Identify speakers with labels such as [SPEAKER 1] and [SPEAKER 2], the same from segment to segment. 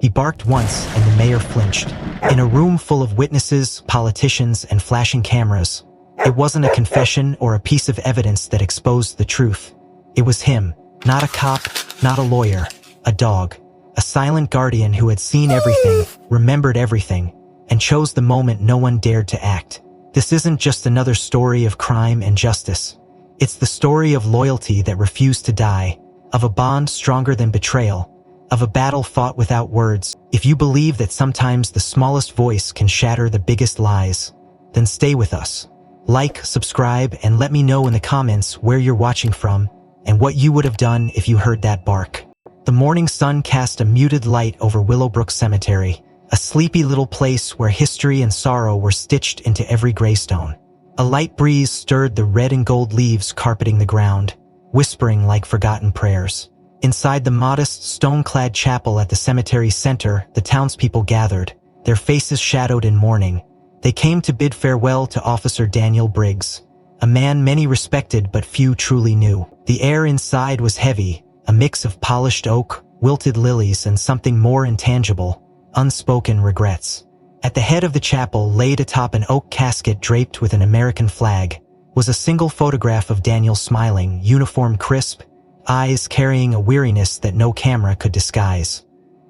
[SPEAKER 1] He barked once, and the mayor flinched. In a room full of witnesses, politicians, and flashing cameras, it wasn't a confession or a piece of evidence that exposed the truth. It was him, not a cop, not a lawyer, a dog. A silent guardian who had seen everything, remembered everything, and chose the moment no one dared to act. This isn't just another story of crime and justice. It's the story of loyalty that refused to die, of a bond stronger than betrayal, of a battle fought without words. If you believe that sometimes the smallest voice can shatter the biggest lies, then stay with us. Like, subscribe, and let me know in the comments where you're watching from and what you would have done if you heard that bark. The morning sun cast a muted light over Willowbrook Cemetery, a sleepy little place where history and sorrow were stitched into every gravestone. A light breeze stirred the red and gold leaves carpeting the ground, whispering like forgotten prayers. Inside the modest, stone-clad chapel at the cemetery's center, the townspeople gathered, their faces shadowed in mourning. They came to bid farewell to Officer Daniel Briggs, a man many respected but few truly knew. The air inside was heavy, a mix of polished oak, wilted lilies, and something more intangible, unspoken regrets. At the head of the chapel, laid atop an oak casket draped with an American flag, was a single photograph of Daniel smiling, uniform crisp, eyes carrying a weariness that no camera could disguise.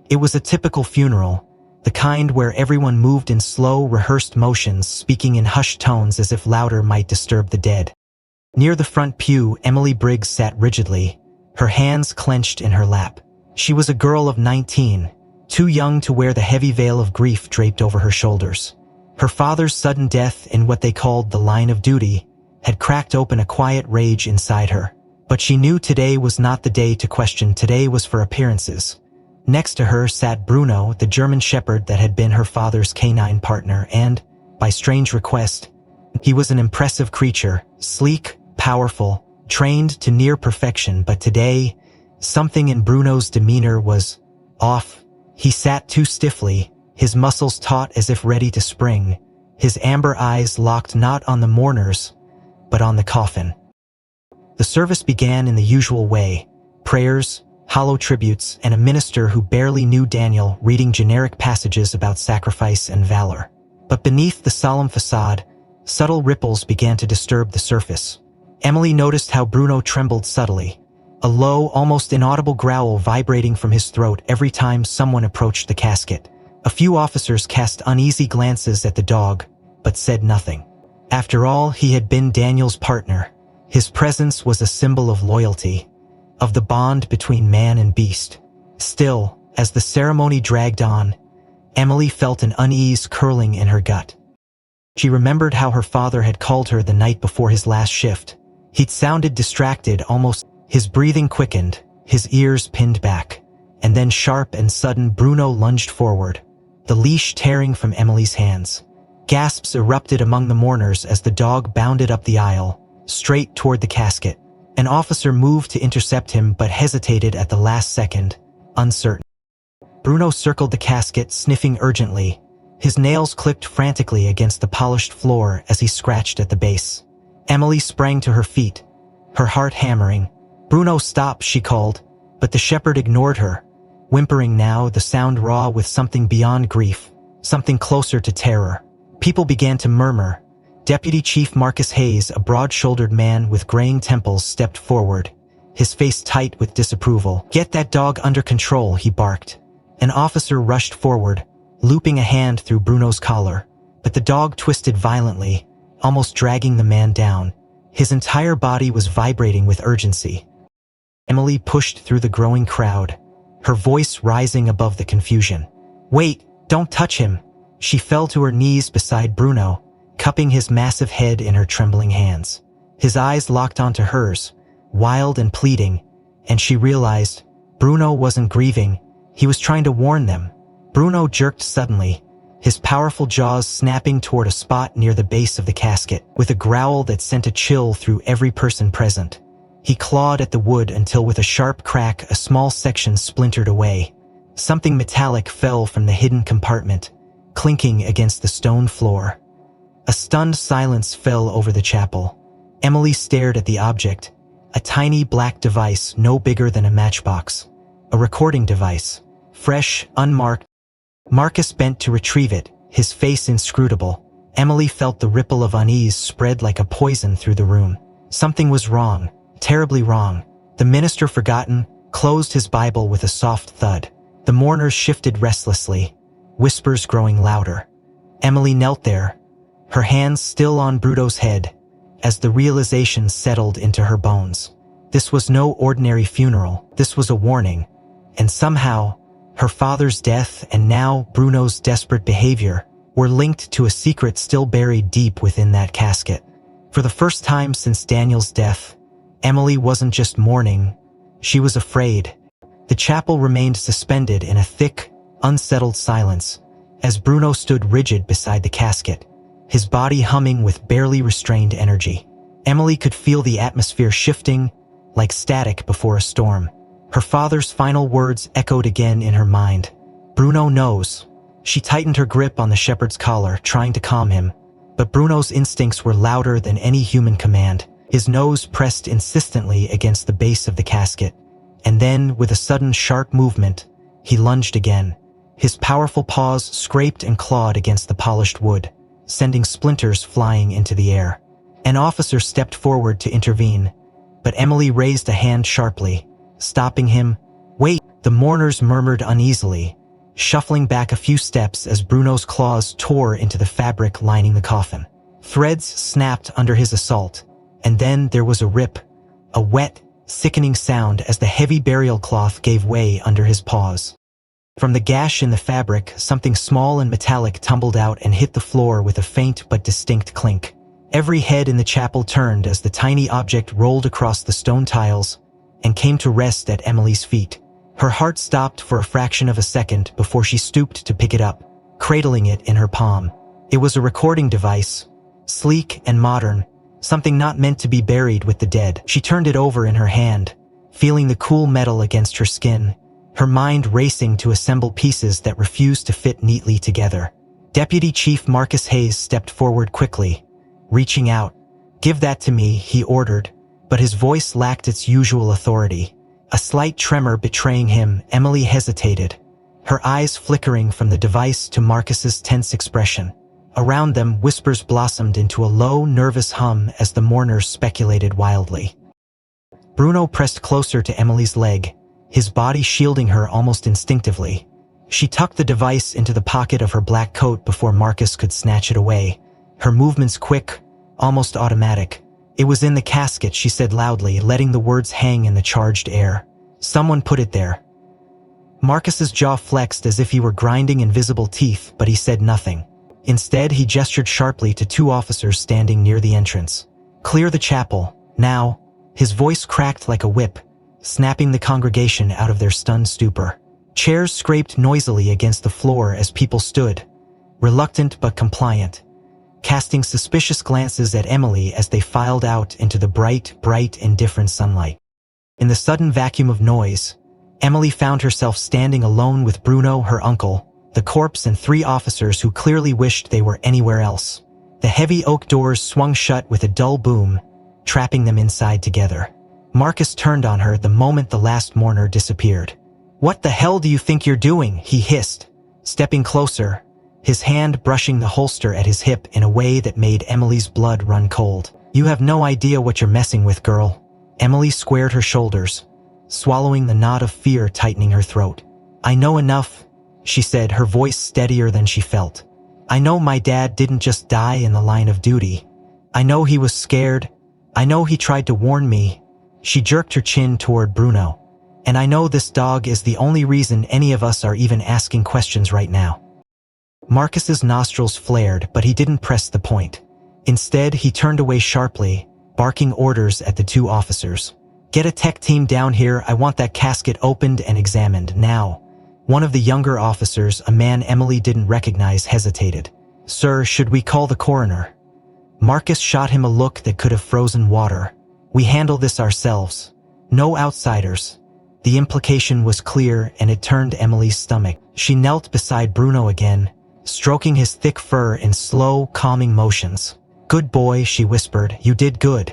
[SPEAKER 1] It was a typical funeral, the kind where everyone moved in slow, rehearsed motions, speaking in hushed tones as if louder might disturb the dead. Near the front pew, Emily Briggs sat rigidly, her hands clenched in her lap. She was a girl of 19, too young to wear the heavy veil of grief draped over her shoulders. Her father's sudden death in what they called the line of duty had cracked open a quiet rage inside her. But she knew today was not the day to question. Today was for appearances. Next to her sat Bruno, the German shepherd that had been her father's canine partner, and, by strange request, he was an impressive creature, sleek, powerful, trained to near perfection. But today, something in Bruno's demeanor was off. He sat too stiffly, his muscles taut as if ready to spring, his amber eyes locked not on the mourners, but on the coffin. The service began in the usual way: prayers, hollow tributes, and a minister who barely knew Daniel reading generic passages about sacrifice and valor. But beneath the solemn facade, subtle ripples began to disturb the surface. Emily noticed how Bruno trembled subtly, a low, almost inaudible growl vibrating from his throat every time someone approached the casket. A few officers cast uneasy glances at the dog, but said nothing. After all, he had been Daniel's partner. His presence was a symbol of loyalty, of the bond between man and beast. Still, as the ceremony dragged on, Emily felt an unease curling in her gut. She remembered how her father had called her the night before his last shift. He'd sounded distracted, almost. His breathing quickened, his ears pinned back, and then sharp and sudden Bruno lunged forward, the leash tearing from Emily's hands. Gasps erupted among the mourners as the dog bounded up the aisle, straight toward the casket. An officer moved to intercept him but hesitated at the last second, uncertain. Bruno circled the casket, sniffing urgently. His nails clicked frantically against the polished floor as he scratched at the base. Emily sprang to her feet, her heart hammering. "Bruno, stop," she called, but the shepherd ignored her, whimpering now, the sound raw with something beyond grief, something closer to terror. People began to murmur. Deputy Chief Marcus Hayes, a broad-shouldered man with graying temples, stepped forward, his face tight with disapproval. "Get that dog under control," he barked. An officer rushed forward, looping a hand through Bruno's collar, but the dog twisted violently, almost dragging the man down. His entire body was vibrating with urgency. Emily pushed through the growing crowd, her voice rising above the confusion. "Wait, don't touch him." She fell to her knees beside Bruno, cupping his massive head in her trembling hands. His eyes locked onto hers, wild and pleading, and she realized Bruno wasn't grieving, he was trying to warn them. Bruno jerked suddenly, his powerful jaws snapping toward a spot near the base of the casket, with a growl that sent a chill through every person present. He clawed at the wood until with a sharp crack a small section splintered away. Something metallic fell from the hidden compartment, clinking against the stone floor. A stunned silence fell over the chapel. Emily stared at the object, a tiny black device no bigger than a matchbox. A recording device, fresh, unmarked. Marcus bent to retrieve it, his face inscrutable. Emily felt the ripple of unease spread like a poison through the room. Something was wrong, terribly wrong. The minister, forgotten, closed his Bible with a soft thud. The mourners shifted restlessly, whispers growing louder. Emily knelt there, her hands still on Bruno's head, as the realization settled into her bones. This was no ordinary funeral, this was a warning. And somehow, her father's death and now Bruno's desperate behavior were linked to a secret still buried deep within that casket. For the first time since Daniel's death, Emily wasn't just mourning, she was afraid. The chapel remained suspended in a thick, unsettled silence, as Bruno stood rigid beside the casket, his body humming with barely restrained energy. Emily could feel the atmosphere shifting, like static before a storm. Her father's final words echoed again in her mind. Bruno knows. She tightened her grip on the shepherd's collar, trying to calm him. But Bruno's instincts were louder than any human command. His nose pressed insistently against the base of the casket. And then, with a sudden sharp movement, he lunged again. His powerful paws scraped and clawed against the polished wood, sending splinters flying into the air. An officer stepped forward to intervene, but Emily raised a hand sharply, stopping him. "Wait!" The mourners murmured uneasily, shuffling back a few steps as Bruno's claws tore into the fabric lining the coffin. Threads snapped under his assault, and then there was a rip, a wet, sickening sound as the heavy burial cloth gave way under his paws. From the gash in the fabric, something small and metallic tumbled out and hit the floor with a faint but distinct clink. Every head in the chapel turned as the tiny object rolled across the stone tiles and came to rest at Emily's feet. Her heart stopped for a fraction of a second before she stooped to pick it up, cradling it in her palm. It was a recording device, sleek and modern, something not meant to be buried with the dead. She turned it over in her hand, feeling the cool metal against her skin, her mind racing to assemble pieces that refused to fit neatly together. Deputy Chief Marcus Hayes stepped forward quickly, reaching out. "Give that to me," he ordered, but his voice lacked its usual authority. A slight tremor betraying him, Emily hesitated, her eyes flickering from the device to Marcus's tense expression. Around them, whispers blossomed into a low, nervous hum as the mourners speculated wildly. Bruno pressed closer to Emily's leg, his body shielding her almost instinctively. She tucked the device into the pocket of her black coat before Marcus could snatch it away, her movements quick, almost automatic. "It was in the casket," she said loudly, letting the words hang in the charged air. "Someone put it there." Marcus's jaw flexed as if he were grinding invisible teeth, but he said nothing. Instead, he gestured sharply to two officers standing near the entrance. "Clear the chapel, now." His voice cracked like a whip, snapping the congregation out of their stunned stupor. Chairs scraped noisily against the floor as people stood, reluctant but compliant, casting suspicious glances at Emily as they filed out into the bright, indifferent sunlight. In the sudden vacuum of noise, Emily found herself standing alone with Bruno, her uncle, the corpse, and three officers who clearly wished they were anywhere else. The heavy oak doors swung shut with a dull boom, trapping them inside together. Marcus turned on her the moment the last mourner disappeared. "What the hell do you think you're doing?" he hissed, stepping closer, his hand brushing the holster at his hip in a way that made Emily's blood run cold. "You have no idea what you're messing with, girl." Emily squared her shoulders, swallowing the knot of fear tightening her throat. "I know enough," she said, her voice steadier than she felt. "I know my dad didn't just die in the line of duty. I know he was scared. I know he tried to warn me." She jerked her chin toward Bruno. "And I know this dog is the only reason any of us are even asking questions right now." Marcus's nostrils flared, but he didn't press the point. Instead, he turned away sharply, barking orders at the two officers. "Get a tech team down here. I want that casket opened and examined, now." One of the younger officers, a man Emily didn't recognize, hesitated. "Sir, should we call the coroner?" Marcus shot him a look that could have frozen water. "We handle this ourselves. No outsiders." The implication was clear, and it turned Emily's stomach. She knelt beside Bruno again, stroking his thick fur in slow, calming motions. "Good boy," she whispered. "You did good."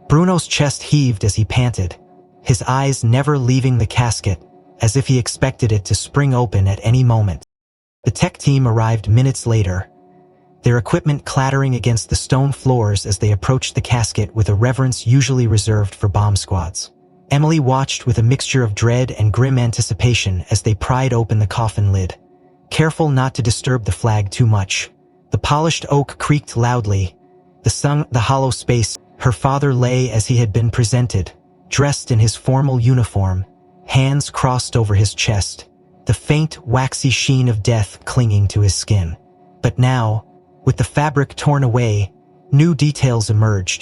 [SPEAKER 1] Bruno's chest heaved as he panted, his eyes never leaving the casket, as if he expected it to spring open at any moment. The tech team arrived minutes later, their equipment clattering against the stone floors as they approached the casket with a reverence usually reserved for bomb squads. Emily watched with a mixture of dread and grim anticipation as they pried open the coffin lid, careful not to disturb the flag too much. The polished oak creaked loudly. The hollow space. Her father lay as he had been presented, dressed in his formal uniform, hands crossed over his chest, the faint, waxy sheen of death clinging to his skin. But now, with the fabric torn away, new details emerged.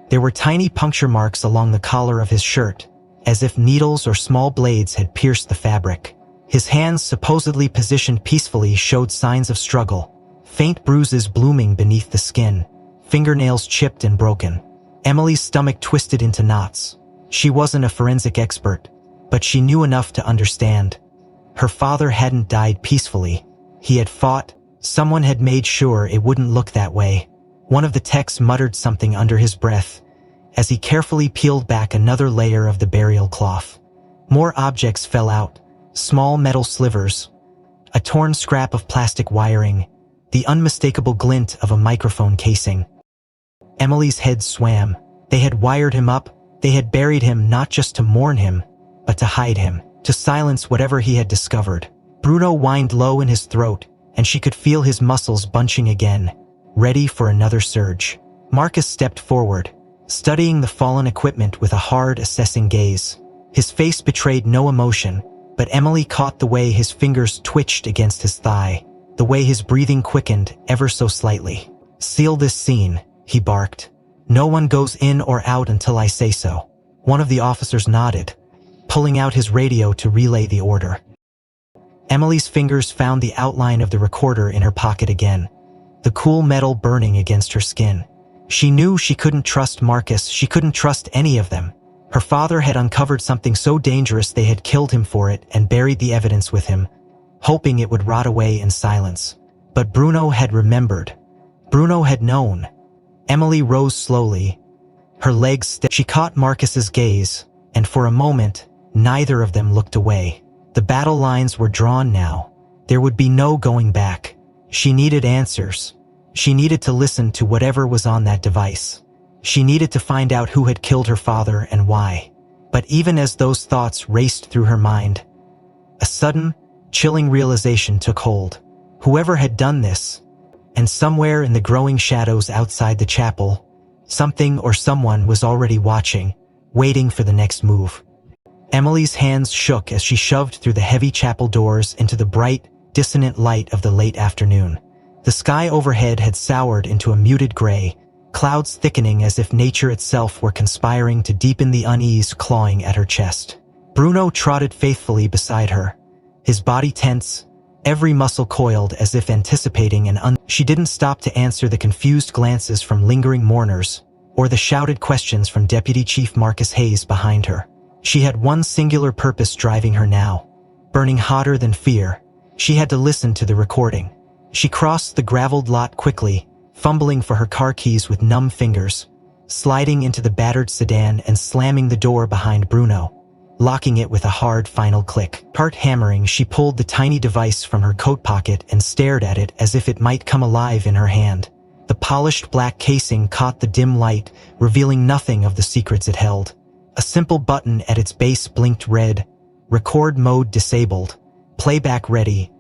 [SPEAKER 1] There were tiny puncture marks along the collar of his shirt, as if needles or small blades had pierced the fabric. His hands, supposedly positioned peacefully, showed signs of struggle, faint bruises blooming beneath the skin, fingernails chipped and broken. Emily's stomach twisted into knots. She wasn't a forensic expert, but she knew enough to understand. Her father hadn't died peacefully. He had fought. Someone had made sure it wouldn't look that way. One of the techs muttered something under his breath as he carefully peeled back another layer of the burial cloth. More objects fell out, small metal slivers, a torn scrap of plastic wiring, the unmistakable glint of a microphone casing. Emily's head swam. They had wired him up. They had buried him not just to mourn him, but to hide him, to silence whatever he had discovered. Bruno whined low in his throat, and she could feel his muscles bunching again, ready for another surge. Marcus stepped forward, studying the fallen equipment with a hard, assessing gaze. His face betrayed no emotion, but Emily caught the way his fingers twitched against his thigh, the way his breathing quickened ever so slightly. "Seal this scene," he barked. "No one goes in or out until I say so." One of the officers nodded, pulling out his radio to relay the order. Emily's fingers found the outline of the recorder in her pocket again, the cool metal burning against her skin. She knew she couldn't trust Marcus. She couldn't trust any of them. Her father had uncovered something so dangerous they had killed him for it and buried the evidence with him, hoping it would rot away in silence. But Bruno had remembered. Bruno had known. Emily rose slowly, her legs stiff. She caught Marcus's gaze, and for a moment, neither of them looked away. The battle lines were drawn now. There would be no going back. She needed answers. She needed to listen to whatever was on that device. She needed to find out who had killed her father and why. But even as those thoughts raced through her mind, a sudden, chilling realization took hold. Whoever had done this, and somewhere in the growing shadows outside the chapel, something or someone was already watching, waiting for the next move. Emily's hands shook as she shoved through the heavy chapel doors into the bright, dissonant light of the late afternoon. The sky overhead had soured into a muted gray, clouds thickening as if nature itself were conspiring to deepen the unease clawing at her chest. Bruno trotted faithfully beside her, his body tense, every muscle coiled as if anticipating She didn't stop to answer the confused glances from lingering mourners, or the shouted questions from Deputy Chief Marcus Hayes behind her. She had one singular purpose driving her now, burning hotter than fear. She had to listen to the recording. She crossed the graveled lot quickly, fumbling for her car keys with numb fingers, sliding into the battered sedan and slamming the door behind Bruno, locking it with a hard final click. Heart hammering, she pulled the tiny device from her coat pocket and stared at it as if it might come alive in her hand. The polished black casing caught the dim light, revealing nothing of the secrets it held. A simple button at its base blinked red, record mode disabled, playback ready.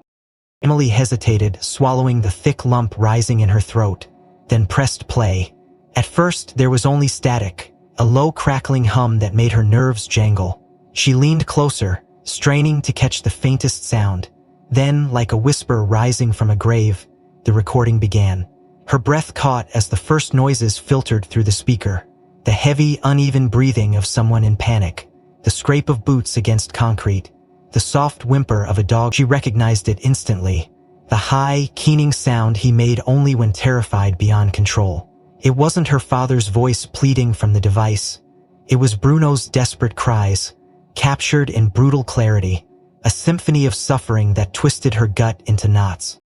[SPEAKER 1] Emily hesitated, swallowing the thick lump rising in her throat, then pressed play. At first, there was only static, a low crackling hum that made her nerves jangle. She leaned closer, straining to catch the faintest sound. Then, like a whisper rising from a grave, the recording began. Her breath caught as the first noises filtered through the speaker. The heavy, uneven breathing of someone in panic, the scrape of boots against concrete, the soft whimper of a dog. She recognized it instantly, the high, keening sound he made only when terrified beyond control. It wasn't her father's voice pleading from the device. It was Bruno's desperate cries, captured in brutal clarity, a symphony of suffering that twisted her gut into knots.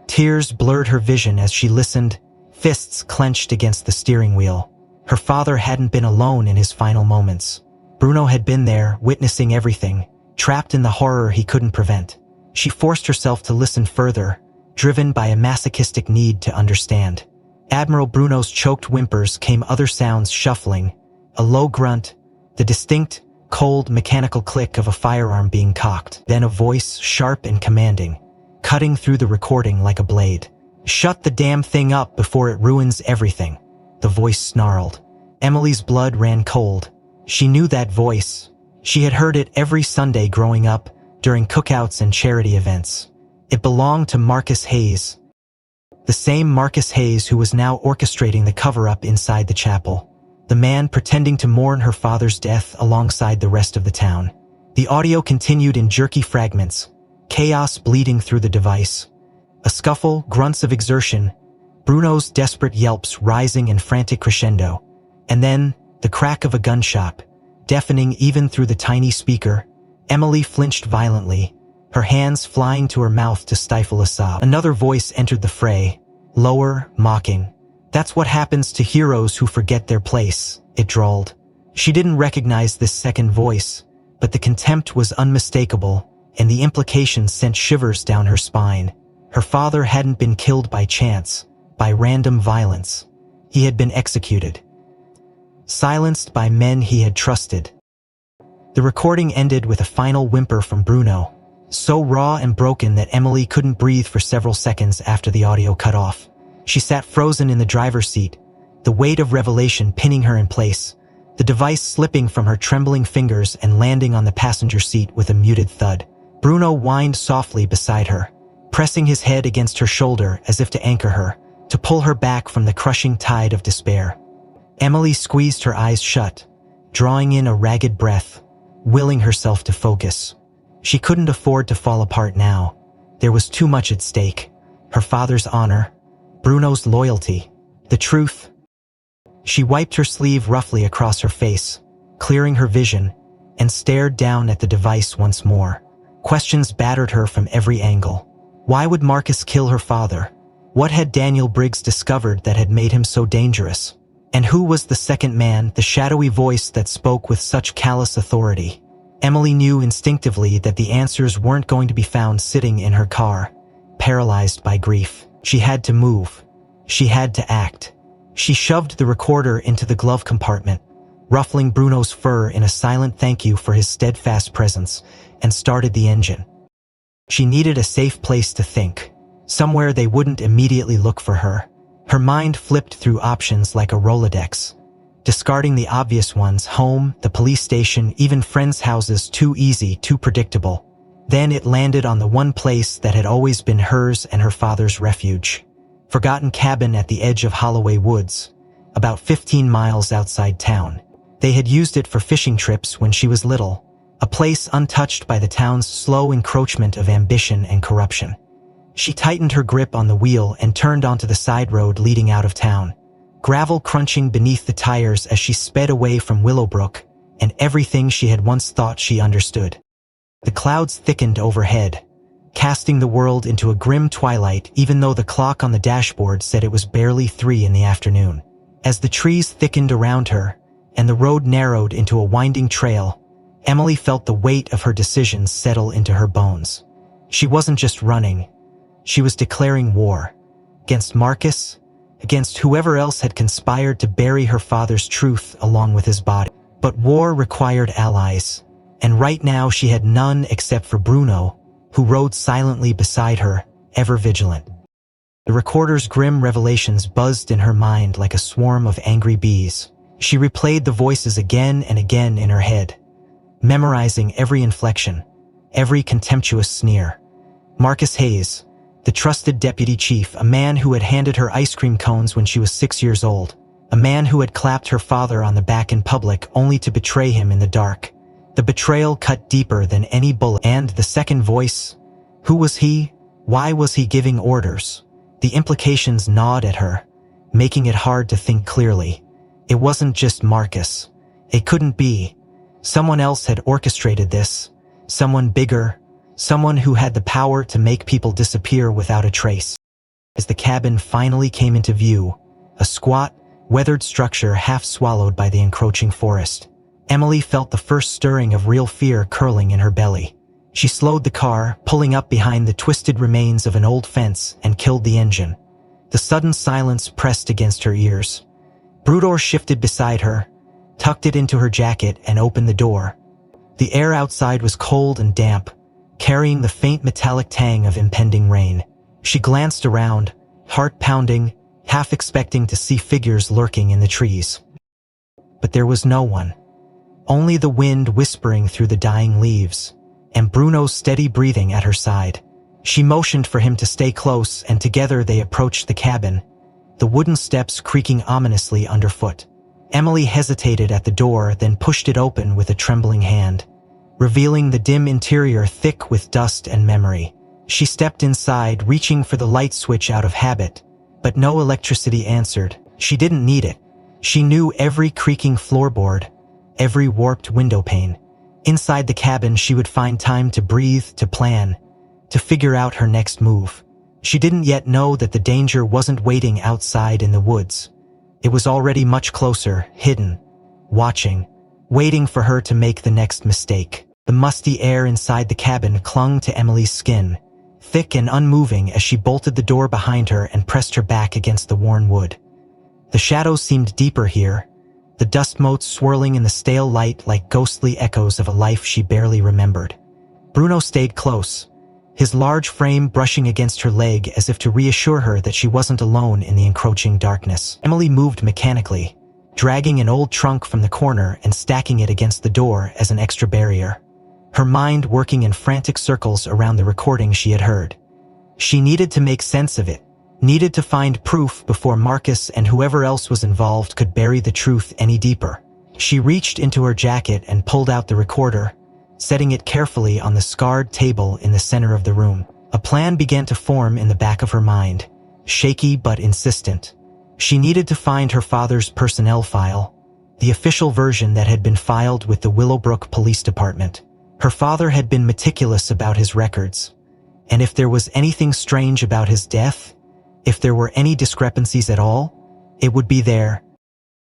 [SPEAKER 1] Tears blurred her vision as she listened, fists clenched against the steering wheel. Her father hadn't been alone in his final moments. Bruno had been there, witnessing everything, trapped in the horror he couldn't prevent. She forced herself to listen further, driven by a masochistic need to understand. Admiral Bruno's choked whimpers came, other sounds shuffling, a low grunt, the distinct, cold, mechanical click of a firearm being cocked, then a voice, sharp and commanding, cutting through the recording like a blade. "Shut the damn thing up before it ruins everything," the voice snarled. Emily's blood ran cold. She knew that voice. She had heard it every Sunday growing up, during cookouts and charity events. It belonged to Marcus Hayes. The same Marcus Hayes who was now orchestrating the cover-up inside the chapel. The man pretending to mourn her father's death alongside the rest of the town. The audio continued in jerky fragments, chaos bleeding through the device. A scuffle, grunts of exertion, Bruno's desperate yelps rising in frantic crescendo. And then, the crack of a gunshot, deafening even through the tiny speaker. Emily flinched violently, her hands flying to her mouth to stifle a sob. Another voice entered the fray, lower, mocking. "That's what happens to heroes who forget their place," it drawled. She didn't recognize this second voice, but the contempt was unmistakable, and the implications sent shivers down her spine. Her father hadn't been killed by chance, by random violence. He had been executed. Silenced by men he had trusted. The recording ended with a final whimper from Bruno, so raw and broken that Emily couldn't breathe for several seconds after the audio cut off. She sat frozen in the driver's seat, the weight of revelation pinning her in place, the device slipping from her trembling fingers and landing on the passenger seat with a muted thud. Bruno whined softly beside her, pressing his head against her shoulder as if to anchor her, to pull her back from the crushing tide of despair. Emily squeezed her eyes shut, drawing in a ragged breath, willing herself to focus. She couldn't afford to fall apart now. There was too much at stake. Her father's honor, Bruno's loyalty, the truth. She wiped her sleeve roughly across her face, clearing her vision, and stared down at the device once more. Questions battered her from every angle. Why would Marcus kill her father? What had Daniel Briggs discovered that had made him so dangerous? And who was the second man, the shadowy voice that spoke with such callous authority? Emily knew instinctively that the answers weren't going to be found sitting in her car, paralyzed by grief. She had to move. She had to act. She shoved the recorder into the glove compartment, ruffling Bruno's fur in a silent thank you for his steadfast presence, and started the engine. She needed a safe place to think, somewhere they wouldn't immediately look for her. Her mind flipped through options like a Rolodex, discarding the obvious ones: home, the police station, even friends' houses. Too easy, too predictable. Then it landed on the one place that had always been hers and her father's refuge. Forgotten cabin at the edge of Holloway Woods, about 15 miles outside town. They had used it for fishing trips when she was little, a place untouched by the town's slow encroachment of ambition and corruption. She tightened her grip on the wheel and turned onto the side road leading out of town, gravel crunching beneath the tires as she sped away from Willowbrook and everything she had once thought she understood. The clouds thickened overhead, casting the world into a grim twilight even though the clock on the dashboard said it was barely 3 in the afternoon. As the trees thickened around her and the road narrowed into a winding trail, Emily felt the weight of her decisions settle into her bones. She wasn't just running. She was declaring war. Against Marcus, against whoever else had conspired to bury her father's truth along with his body. But war required allies, and right now she had none except for Bruno, who rode silently beside her, ever vigilant. The recorder's grim revelations buzzed in her mind like a swarm of angry bees. She replayed the voices again and again in her head, memorizing every inflection, every contemptuous sneer. Marcus Hayes, the trusted deputy chief, a man who had handed her ice cream cones when she was 6 years old, a man who had clapped her father on the back in public only to betray him in the dark. The betrayal cut deeper than any bullet. And the second voice? Who was he? Why was he giving orders? The implications gnawed at her, making it hard to think clearly. It wasn't just Marcus. It couldn't be. Someone else had orchestrated this. Someone bigger. Someone who had the power to make people disappear without a trace. As the cabin finally came into view, a squat, weathered structure half swallowed by the encroaching forest. Emily felt the first stirring of real fear curling in her belly. She slowed the car, pulling up behind the twisted remains of an old fence, and killed the engine. The sudden silence pressed against her ears. Brudor shifted beside her, tucked it into her jacket, and opened the door. The air outside was cold and damp, carrying the faint metallic tang of impending rain. She glanced around, heart pounding, half expecting to see figures lurking in the trees. But there was no one. Only the wind whispering through the dying leaves, and Bruno's steady breathing at her side. She motioned for him to stay close, and together they approached the cabin, the wooden steps creaking ominously underfoot. Emily hesitated at the door, then pushed it open with a trembling hand, revealing the dim interior thick with dust and memory. She stepped inside, reaching for the light switch out of habit, but no electricity answered. She didn't need it. She knew every creaking floorboard, every warped window pane. Inside the cabin, she would find time to breathe, to plan, to figure out her next move. She didn't yet know that the danger wasn't waiting outside in the woods. It was already much closer, hidden, watching, waiting for her to make the next mistake. The musty air inside the cabin clung to Emily's skin, thick and unmoving as she bolted the door behind her and pressed her back against the worn wood. The shadows seemed deeper here, the dust motes swirling in the stale light like ghostly echoes of a life she barely remembered. Bruno stayed close, his large frame brushing against her leg as if to reassure her that she wasn't alone in the encroaching darkness. Emily moved mechanically, dragging an old trunk from the corner and stacking it against the door as an extra barrier, her mind working in frantic circles around the recording she had heard. She needed to make sense of it, needed to find proof before Marcus and whoever else was involved could bury the truth any deeper. She reached into her jacket and pulled out the recorder, setting it carefully on the scarred table in the center of the room. A plan began to form in the back of her mind, shaky but insistent. She needed to find her father's personnel file, the official version that had been filed with the Willowbrook Police Department. Her father had been meticulous about his records, and if there was anything strange about his death, if there were any discrepancies at all, it would be there.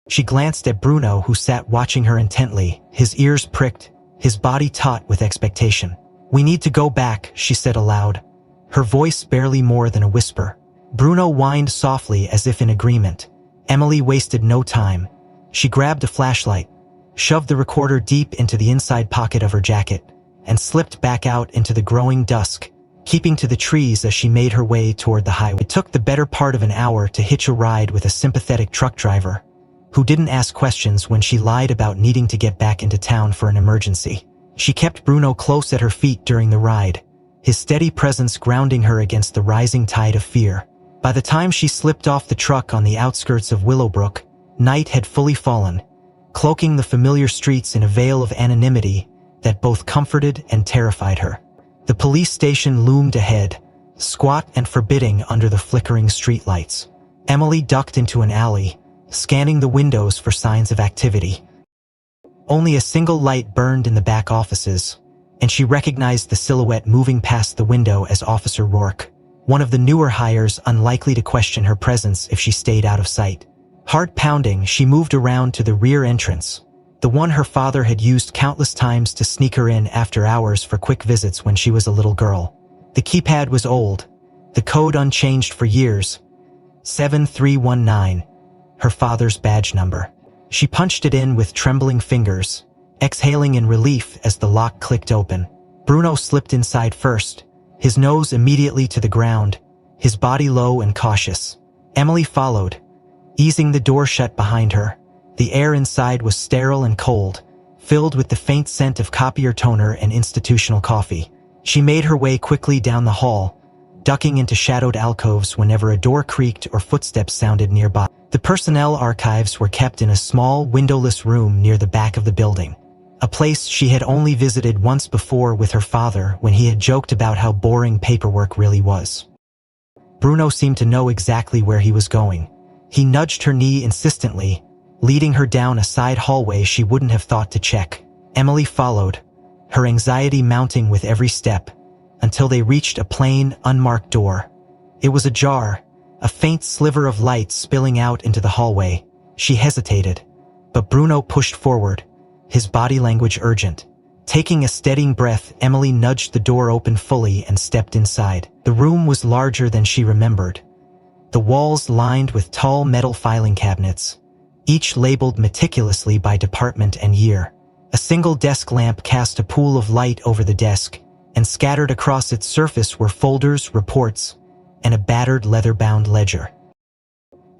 [SPEAKER 1] She glanced at Bruno, who sat watching her intently, his ears pricked, his body taut with expectation. "We need to go back," she said aloud, her voice barely more than a whisper. Bruno whined softly as if in agreement. Emily wasted no time. She grabbed a flashlight, shoved the recorder deep into the inside pocket of her jacket, and slipped back out into the growing dusk, keeping to the trees as she made her way toward the highway. It took the better part of an hour to hitch a ride with a sympathetic truck driver, who didn't ask questions when she lied about needing to get back into town for an emergency. She kept Bruno close at her feet during the ride, his steady presence grounding her against the rising tide of fear. By the time she slipped off the truck on the outskirts of Willowbrook, night had fully fallen, cloaking the familiar streets in a veil of anonymity that both comforted and terrified her. The police station loomed ahead, squat and forbidding under the flickering streetlights. Emily ducked into an alley, scanning the windows for signs of activity. Only a single light burned in the back offices, and she recognized the silhouette moving past the window as Officer Rourke, one of the newer hires unlikely to question her presence if she stayed out of sight. Heart pounding, she moved around to the rear entrance, the one her father had used countless times to sneak her in after hours for quick visits when she was a little girl. The keypad was old, the code unchanged for years. 7319, her father's badge number. She punched it in with trembling fingers, exhaling in relief as the lock clicked open. Bruno slipped inside first, his nose immediately to the ground, his body low and cautious. Emily followed, easing the door shut behind her. The air inside was sterile and cold, filled with the faint scent of copier toner and institutional coffee. She made her way quickly down the hall, ducking into shadowed alcoves whenever a door creaked or footsteps sounded nearby. The personnel archives were kept in a small, windowless room near the back of the building, a place she had only visited once before with her father when he had joked about how boring paperwork really was. Bruno seemed to know exactly where he was going. He nudged her knee insistently, leading her down a side hallway she wouldn't have thought to check. Emily followed, her anxiety mounting with every step, until they reached a plain, unmarked door. It was ajar, a faint sliver of light spilling out into the hallway. She hesitated, but Bruno pushed forward, his body language urgent. Taking a steadying breath, Emily nudged the door open fully and stepped inside. The room was larger than she remembered. The walls lined with tall metal filing cabinets, each labeled meticulously by department and year. A single desk lamp cast a pool of light over the desk, and scattered across its surface were folders, reports, and a battered leather-bound ledger.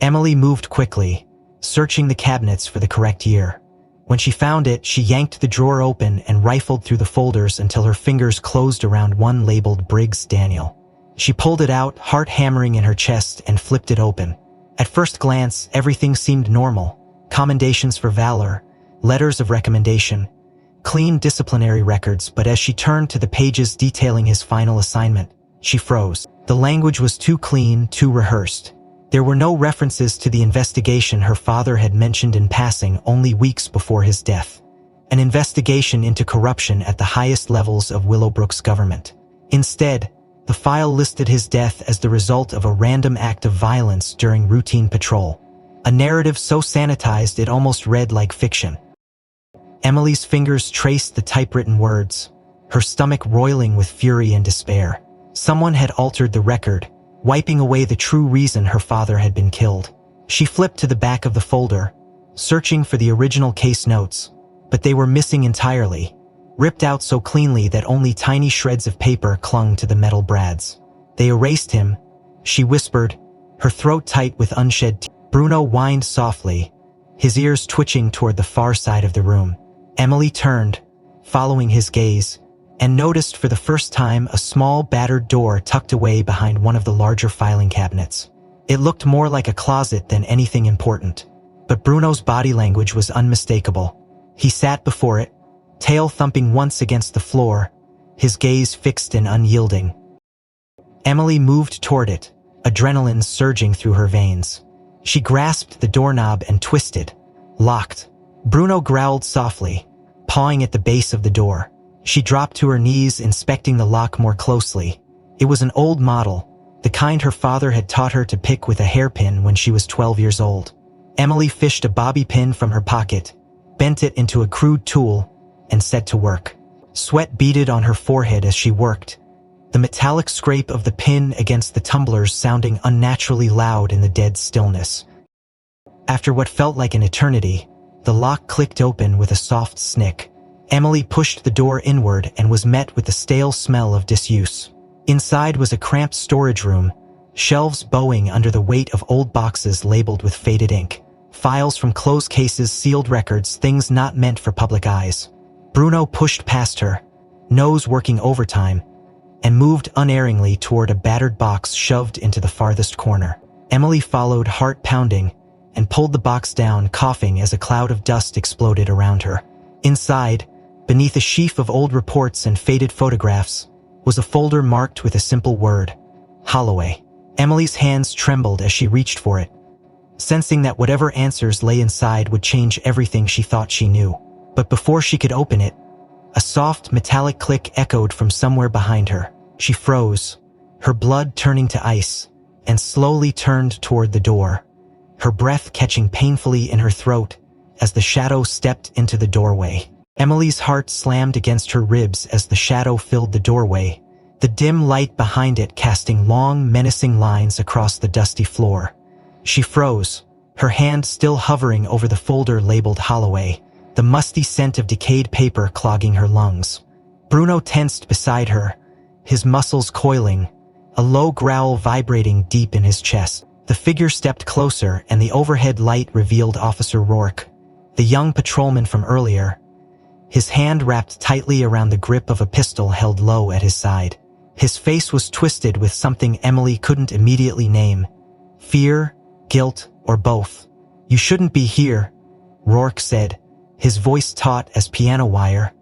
[SPEAKER 1] Emily moved quickly, searching the cabinets for the correct year. When she found it, she yanked the drawer open and rifled through the folders until her fingers closed around one labeled Briggs Daniel. She pulled it out, heart hammering in her chest, and flipped it open. At first glance, everything seemed normal. Commendations for valor, letters of recommendation, clean disciplinary records, but as she turned to the pages detailing his final assignment, she froze. The language was too clean, too rehearsed. There were no references to the investigation her father had mentioned in passing only weeks before his death. An investigation into corruption at the highest levels of Willowbrook's government. Instead, the file listed his death as the result of a random act of violence during routine patrol. A narrative so sanitized it almost read like fiction. Emily's fingers traced the typewritten words, her stomach roiling with fury and despair. Someone had altered the record, wiping away the true reason her father had been killed. She flipped to the back of the folder, searching for the original case notes, but they were missing entirely, ripped out so cleanly that only tiny shreds of paper clung to the metal brads. They erased him, she whispered, her throat tight with unshed tears. Bruno whined softly, his ears twitching toward the far side of the room. Emily turned, following his gaze, and noticed for the first time a small battered door tucked away behind one of the larger filing cabinets. It looked more like a closet than anything important, but Bruno's body language was unmistakable. He sat before it, tail thumping once against the floor, his gaze fixed and unyielding. Emily moved toward it, adrenaline surging through her veins. She grasped the doorknob and twisted. Locked. Bruno growled softly, pawing at the base of the door. She dropped to her knees, inspecting the lock more closely. It was an old model, the kind her father had taught her to pick with a hairpin when she was 12 years old. Emily fished a bobby pin from her pocket, bent it into a crude tool, and set to work. Sweat beaded on her forehead as she worked, the metallic scrape of the pin against the tumblers sounding unnaturally loud in the dead stillness. After what felt like an eternity, the lock clicked open with a soft snick. Emily pushed the door inward and was met with the stale smell of disuse. Inside was a cramped storage room, shelves bowing under the weight of old boxes labeled with faded ink. Files from closed cases, sealed records, things not meant for public eyes. Bruno pushed past her, nose working overtime, and moved unerringly toward a battered box shoved into the farthest corner. Emily followed, heart pounding, and pulled the box down, coughing as a cloud of dust exploded around her. Inside, beneath a sheaf of old reports and faded photographs, was a folder marked with a simple word: Holloway. Emily's hands trembled as she reached for it, sensing that whatever answers lay inside would change everything she thought she knew. But before she could open it, a soft metallic click echoed from somewhere behind her. She froze, her blood turning to ice, and slowly turned toward the door, her breath catching painfully in her throat as the shadow stepped into the doorway. Emily's heart slammed against her ribs as the shadow filled the doorway, the dim light behind it casting long, menacing lines across the dusty floor. She froze, her hand still hovering over the folder labeled Holloway, the musty scent of decayed paper clogging her lungs. Bruno tensed beside her, his muscles coiling, a low growl vibrating deep in his chest. The figure stepped closer and the overhead light revealed Officer Rourke, the young patrolman from earlier, his hand wrapped tightly around the grip of a pistol held low at his side. His face was twisted with something Emily couldn't immediately name: fear, guilt, or both. "You shouldn't be here," Rourke said, his voice taut as piano wire.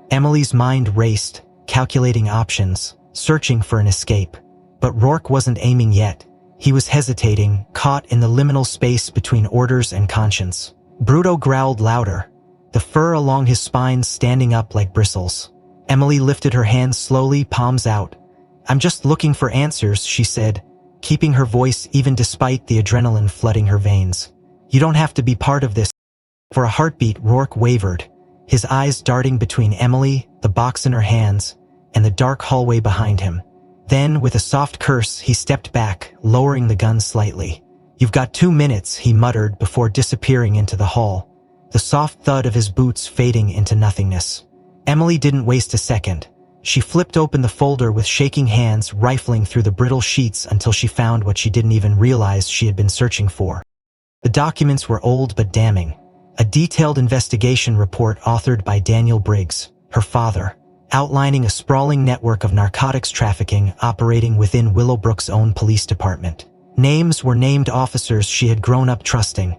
[SPEAKER 1] Emily's mind raced, calculating options, searching for an escape. But Rourke wasn't aiming yet. He was hesitating, caught in the liminal space between orders and conscience. Bruno growled louder, the fur along his spine standing up like bristles. Emily lifted her hands slowly, palms out. "I'm just looking for answers," she said, keeping her voice even despite the adrenaline flooding her veins. "You don't have to be part of this." For a heartbeat, Rourke wavered, his eyes darting between Emily, the box in her hands, and the dark hallway behind him. Then, with a soft curse, he stepped back, lowering the gun slightly. "You've got 2 minutes," he muttered before disappearing into the hall, the soft thud of his boots fading into nothingness. Emily didn't waste a second. She flipped open the folder with shaking hands, rifling through the brittle sheets until she found what she didn't even realize she had been searching for. The documents were old but damning. A detailed investigation report authored by Daniel Briggs, her father, outlining a sprawling network of narcotics trafficking operating within Willowbrook's own police department. Names were named officers she had grown up trusting,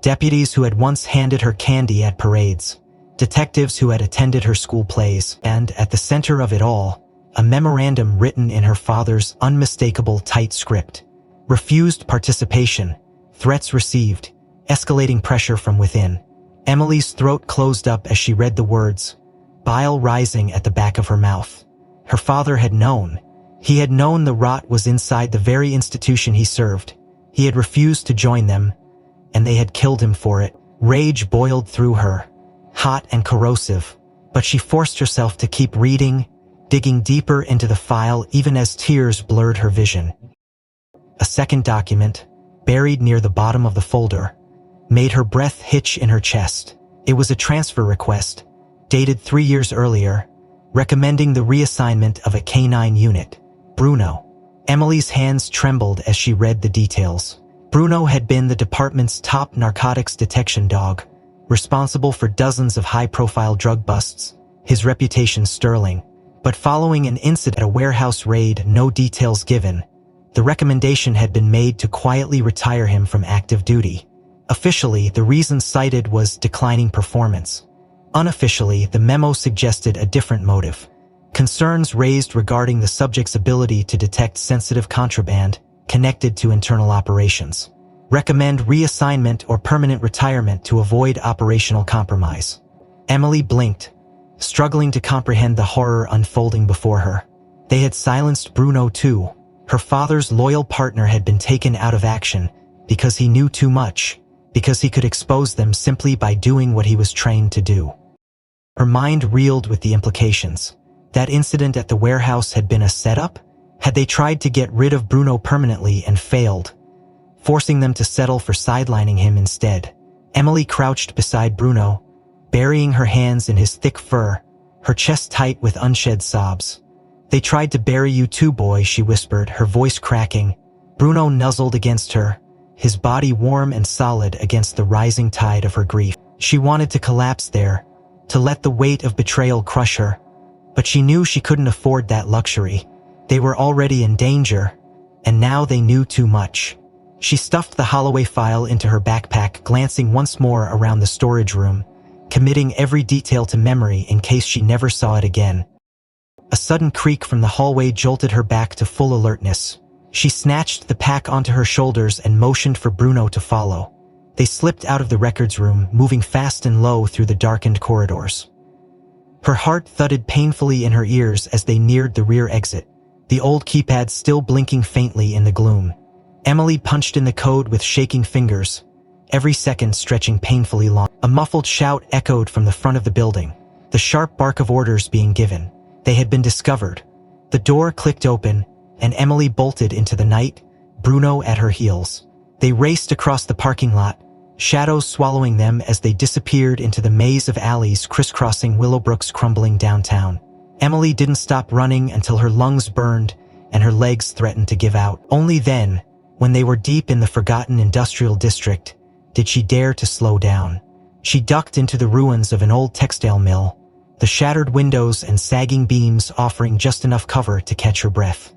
[SPEAKER 1] deputies who had once handed her candy at parades, detectives who had attended her school plays, and, at the center of it all, a memorandum written in her father's unmistakable tight script. Refused participation, threats received, escalating pressure from within. Emily's throat closed up as she read the words, bile rising at the back of her mouth. Her father had known. He had known the rot was inside the very institution he served. He had refused to join them, and they had killed him for it. Rage boiled through her, hot and corrosive, but she forced herself to keep reading, digging deeper into the file even as tears blurred her vision. A second document, buried near the bottom of the folder, made her breath hitch in her chest. It was a transfer request, dated 3 years earlier, recommending the reassignment of a K-9 unit. Bruno. Emily's hands trembled as she read the details. Bruno had been the department's top narcotics detection dog, responsible for dozens of high-profile drug busts, his reputation sterling. But following an incident at a warehouse raid, no details given, the recommendation had been made to quietly retire him from active duty. Officially, the reason cited was declining performance. Unofficially, the memo suggested a different motive. Concerns raised regarding the subject's ability to detect sensitive contraband connected to internal operations. Recommend reassignment or permanent retirement to avoid operational compromise. Emily blinked, struggling to comprehend the horror unfolding before her. They had silenced Bruno too. Her father's loyal partner had been taken out of action because he knew too much, because he could expose them simply by doing what he was trained to do. Her mind reeled with the implications. That incident at the warehouse had been a setup? Had they tried to get rid of Bruno permanently and failed, forcing them to settle for sidelining him instead? Emily crouched beside Bruno, burying her hands in his thick fur, her chest tight with unshed sobs. "They tried to bury you too, boy," she whispered, her voice cracking. Bruno nuzzled against her, his body warm and solid against the rising tide of her grief. She wanted to collapse there, to let the weight of betrayal crush her, but she knew she couldn't afford that luxury. They were already in danger, and now they knew too much. She stuffed the Holloway file into her backpack, glancing once more around the storage room, committing every detail to memory in case she never saw it again. A sudden creak from the hallway jolted her back to full alertness. She snatched the pack onto her shoulders and motioned for Bruno to follow. They slipped out of the records room, moving fast and low through the darkened corridors. Her heart thudded painfully in her ears as they neared the rear exit, the old keypad still blinking faintly in the gloom. Emily punched in the code with shaking fingers, every second stretching painfully long. A muffled shout echoed from the front of the building, the sharp bark of orders being given. They had been discovered. The door clicked open, and Emily bolted into the night, Bruno at her heels. They raced across the parking lot, shadows swallowing them as they disappeared into the maze of alleys crisscrossing Willowbrook's crumbling downtown. Emily didn't stop running until her lungs burned and her legs threatened to give out. Only then, when they were deep in the forgotten industrial district, did she dare to slow down. She ducked into the ruins of an old textile mill, the shattered windows and sagging beams offering just enough cover to catch her breath.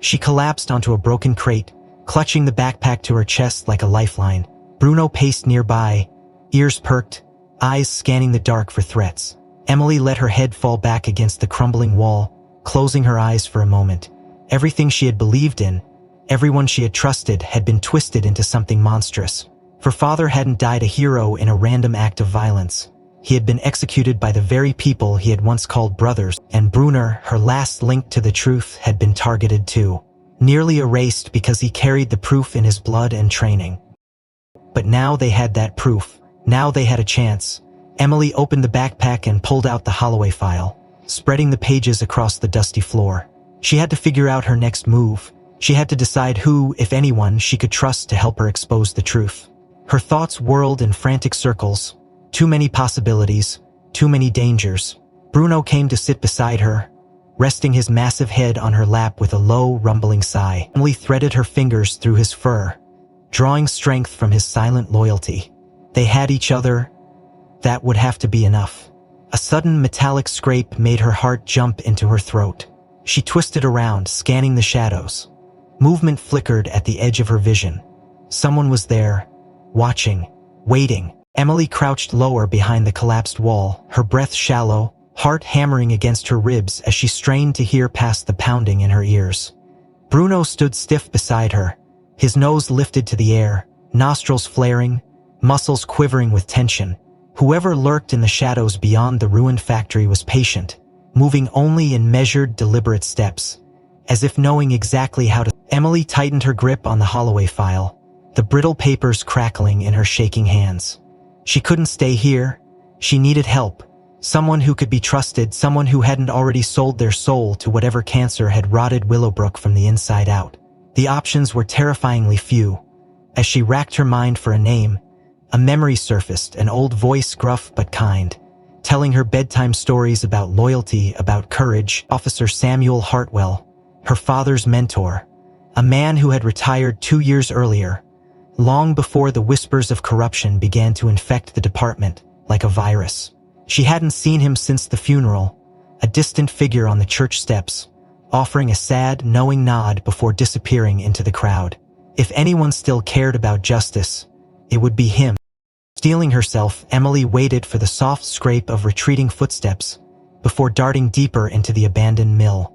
[SPEAKER 1] She collapsed onto a broken crate, clutching the backpack to her chest like a lifeline. Bruno paced nearby, ears perked, eyes scanning the dark for threats. Emily let her head fall back against the crumbling wall, closing her eyes for a moment. Everything she had believed in, everyone she had trusted, had been twisted into something monstrous. Her father hadn't died a hero in a random act of violence. He had been executed by the very people he had once called brothers, and Brunner, her last link to the truth, had been targeted too, nearly erased because he carried the proof in his blood and training. But now they had that proof. Now they had a chance, Emily opened the backpack and pulled out the Holloway file, spreading the pages across the dusty floor. She had to figure out her next move. She had to decide who, if anyone, she could trust to help her expose the truth. Her thoughts whirled in frantic circles. Too many possibilities, too many dangers. Bruno came to sit beside her, resting his massive head on her lap with a low, rumbling sigh. Emily threaded her fingers through his fur, drawing strength from his silent loyalty. They had each other. That would have to be enough. A sudden metallic scrape made her heart jump into her throat. She twisted around, scanning the shadows. Movement flickered at the edge of her vision. Someone was there, watching, waiting. Emily crouched lower behind the collapsed wall, her breath shallow, heart hammering against her ribs as she strained to hear past the pounding in her ears. Bruno stood stiff beside her, his nose lifted to the air, nostrils flaring, muscles quivering with tension. Whoever lurked in the shadows beyond the ruined factory was patient, moving only in measured, deliberate steps, as if knowing exactly how to. Emily tightened her grip on the Holloway file, the brittle papers crackling in her shaking hands. She couldn't stay here. She needed help. Someone who could be trusted, someone who hadn't already sold their soul to whatever cancer had rotted Willowbrook from the inside out. The options were terrifyingly few. As she racked her mind for a name, a memory surfaced, an old voice, gruff but kind, telling her bedtime stories about loyalty, about courage. Officer Samuel Hartwell, her father's mentor, a man who had retired 2 years earlier, long before the whispers of corruption began to infect the department like a virus. She hadn't seen him since the funeral, a distant figure on the church steps, offering a sad, knowing nod before disappearing into the crowd. If anyone still cared about justice, it would be him. Steeling herself, Emily waited for the soft scrape of retreating footsteps before darting deeper into the abandoned mill,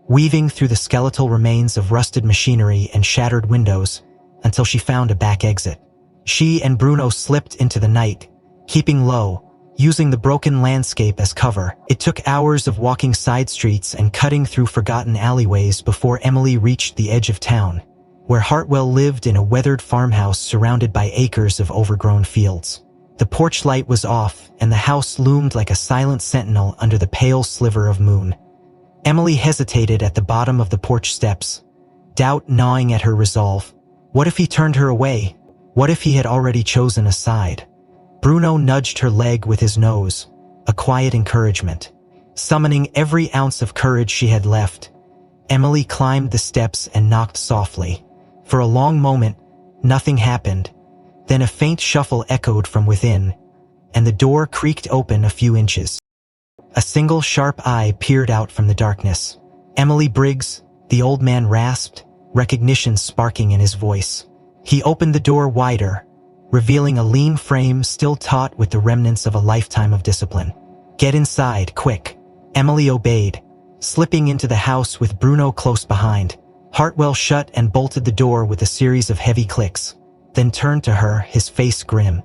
[SPEAKER 1] weaving through the skeletal remains of rusted machinery and shattered windows until she found a back exit. She and Bruno slipped into the night, keeping low, using the broken landscape as cover. It took hours of walking side streets and cutting through forgotten alleyways before Emily reached the edge of town, where Hartwell lived in a weathered farmhouse surrounded by acres of overgrown fields. The porch light was off, and the house loomed like a silent sentinel under the pale sliver of moon. Emily hesitated at the bottom of the porch steps, doubt gnawing at her resolve. What if he turned her away? What if he had already chosen a side? Bruno nudged her leg with his nose, a quiet encouragement. Summoning every ounce of courage she had left, Emily climbed the steps and knocked softly. For a long moment, nothing happened. Then a faint shuffle echoed from within, and the door creaked open a few inches. A single sharp eye peered out from the darkness. "Emily Briggs," the old man rasped, recognition sparking in his voice. He opened the door wider, revealing a lean frame still taut with the remnants of a lifetime of discipline. "Get inside, quick." Emily obeyed, slipping into the house with Bruno close behind. Hartwell shut and bolted the door with a series of heavy clicks, then turned to her, his face grim.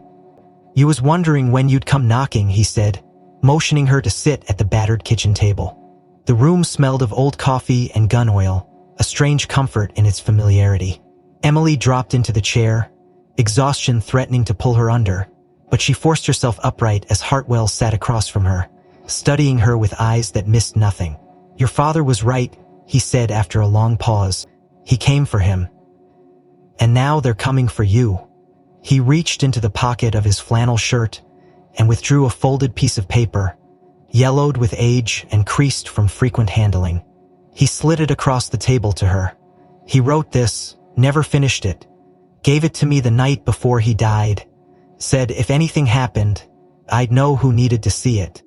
[SPEAKER 1] "You was wondering when you'd come knocking," he said, motioning her to sit at the battered kitchen table. The room smelled of old coffee and gun oil, a strange comfort in its familiarity. Emily dropped into the chair, exhaustion threatening to pull her under, but she forced herself upright as Hartwell sat across from her, studying her with eyes that missed nothing. "Your father was right," he said after a long pause. "He came for him. And now they're coming for you." He reached into the pocket of his flannel shirt and withdrew a folded piece of paper, yellowed with age and creased from frequent handling. He slid it across the table to her. "He wrote this, never finished it. Gave it to me the night before he died. Said if anything happened, I'd know who needed to see it."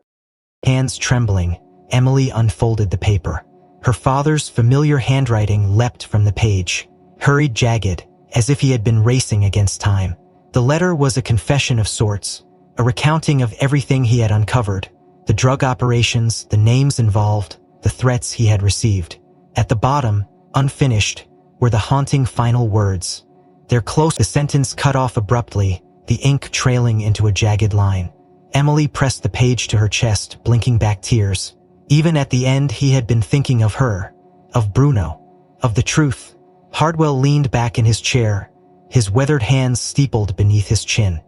[SPEAKER 1] Hands trembling, Emily unfolded the paper. Her father's familiar handwriting leapt from the page, hurried, jagged, as if he had been racing against time. The letter was a confession of sorts, a recounting of everything he had uncovered, the drug operations, the names involved, the threats he had received. At the bottom, unfinished, were the haunting final words. Their close, the sentence cut off abruptly, the ink trailing into a jagged line. Emily pressed the page to her chest, blinking back tears. Even at the end, he had been thinking of her, of Bruno, of the truth. Hartwell leaned back in his chair, his weathered hands steepled beneath his chin.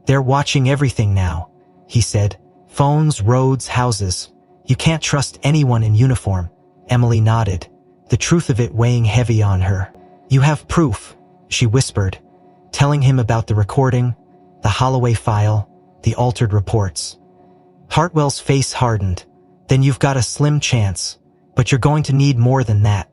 [SPEAKER 1] "They're watching everything now. he said. Phones, roads, houses. You can't trust anyone in uniform. Emily nodded, the truth of it weighing heavy on her. You have proof, she whispered, telling him about the recording, the Holloway file, the altered reports. Hartwell's face hardened. Then you've got a slim chance, but you're going to need more than that.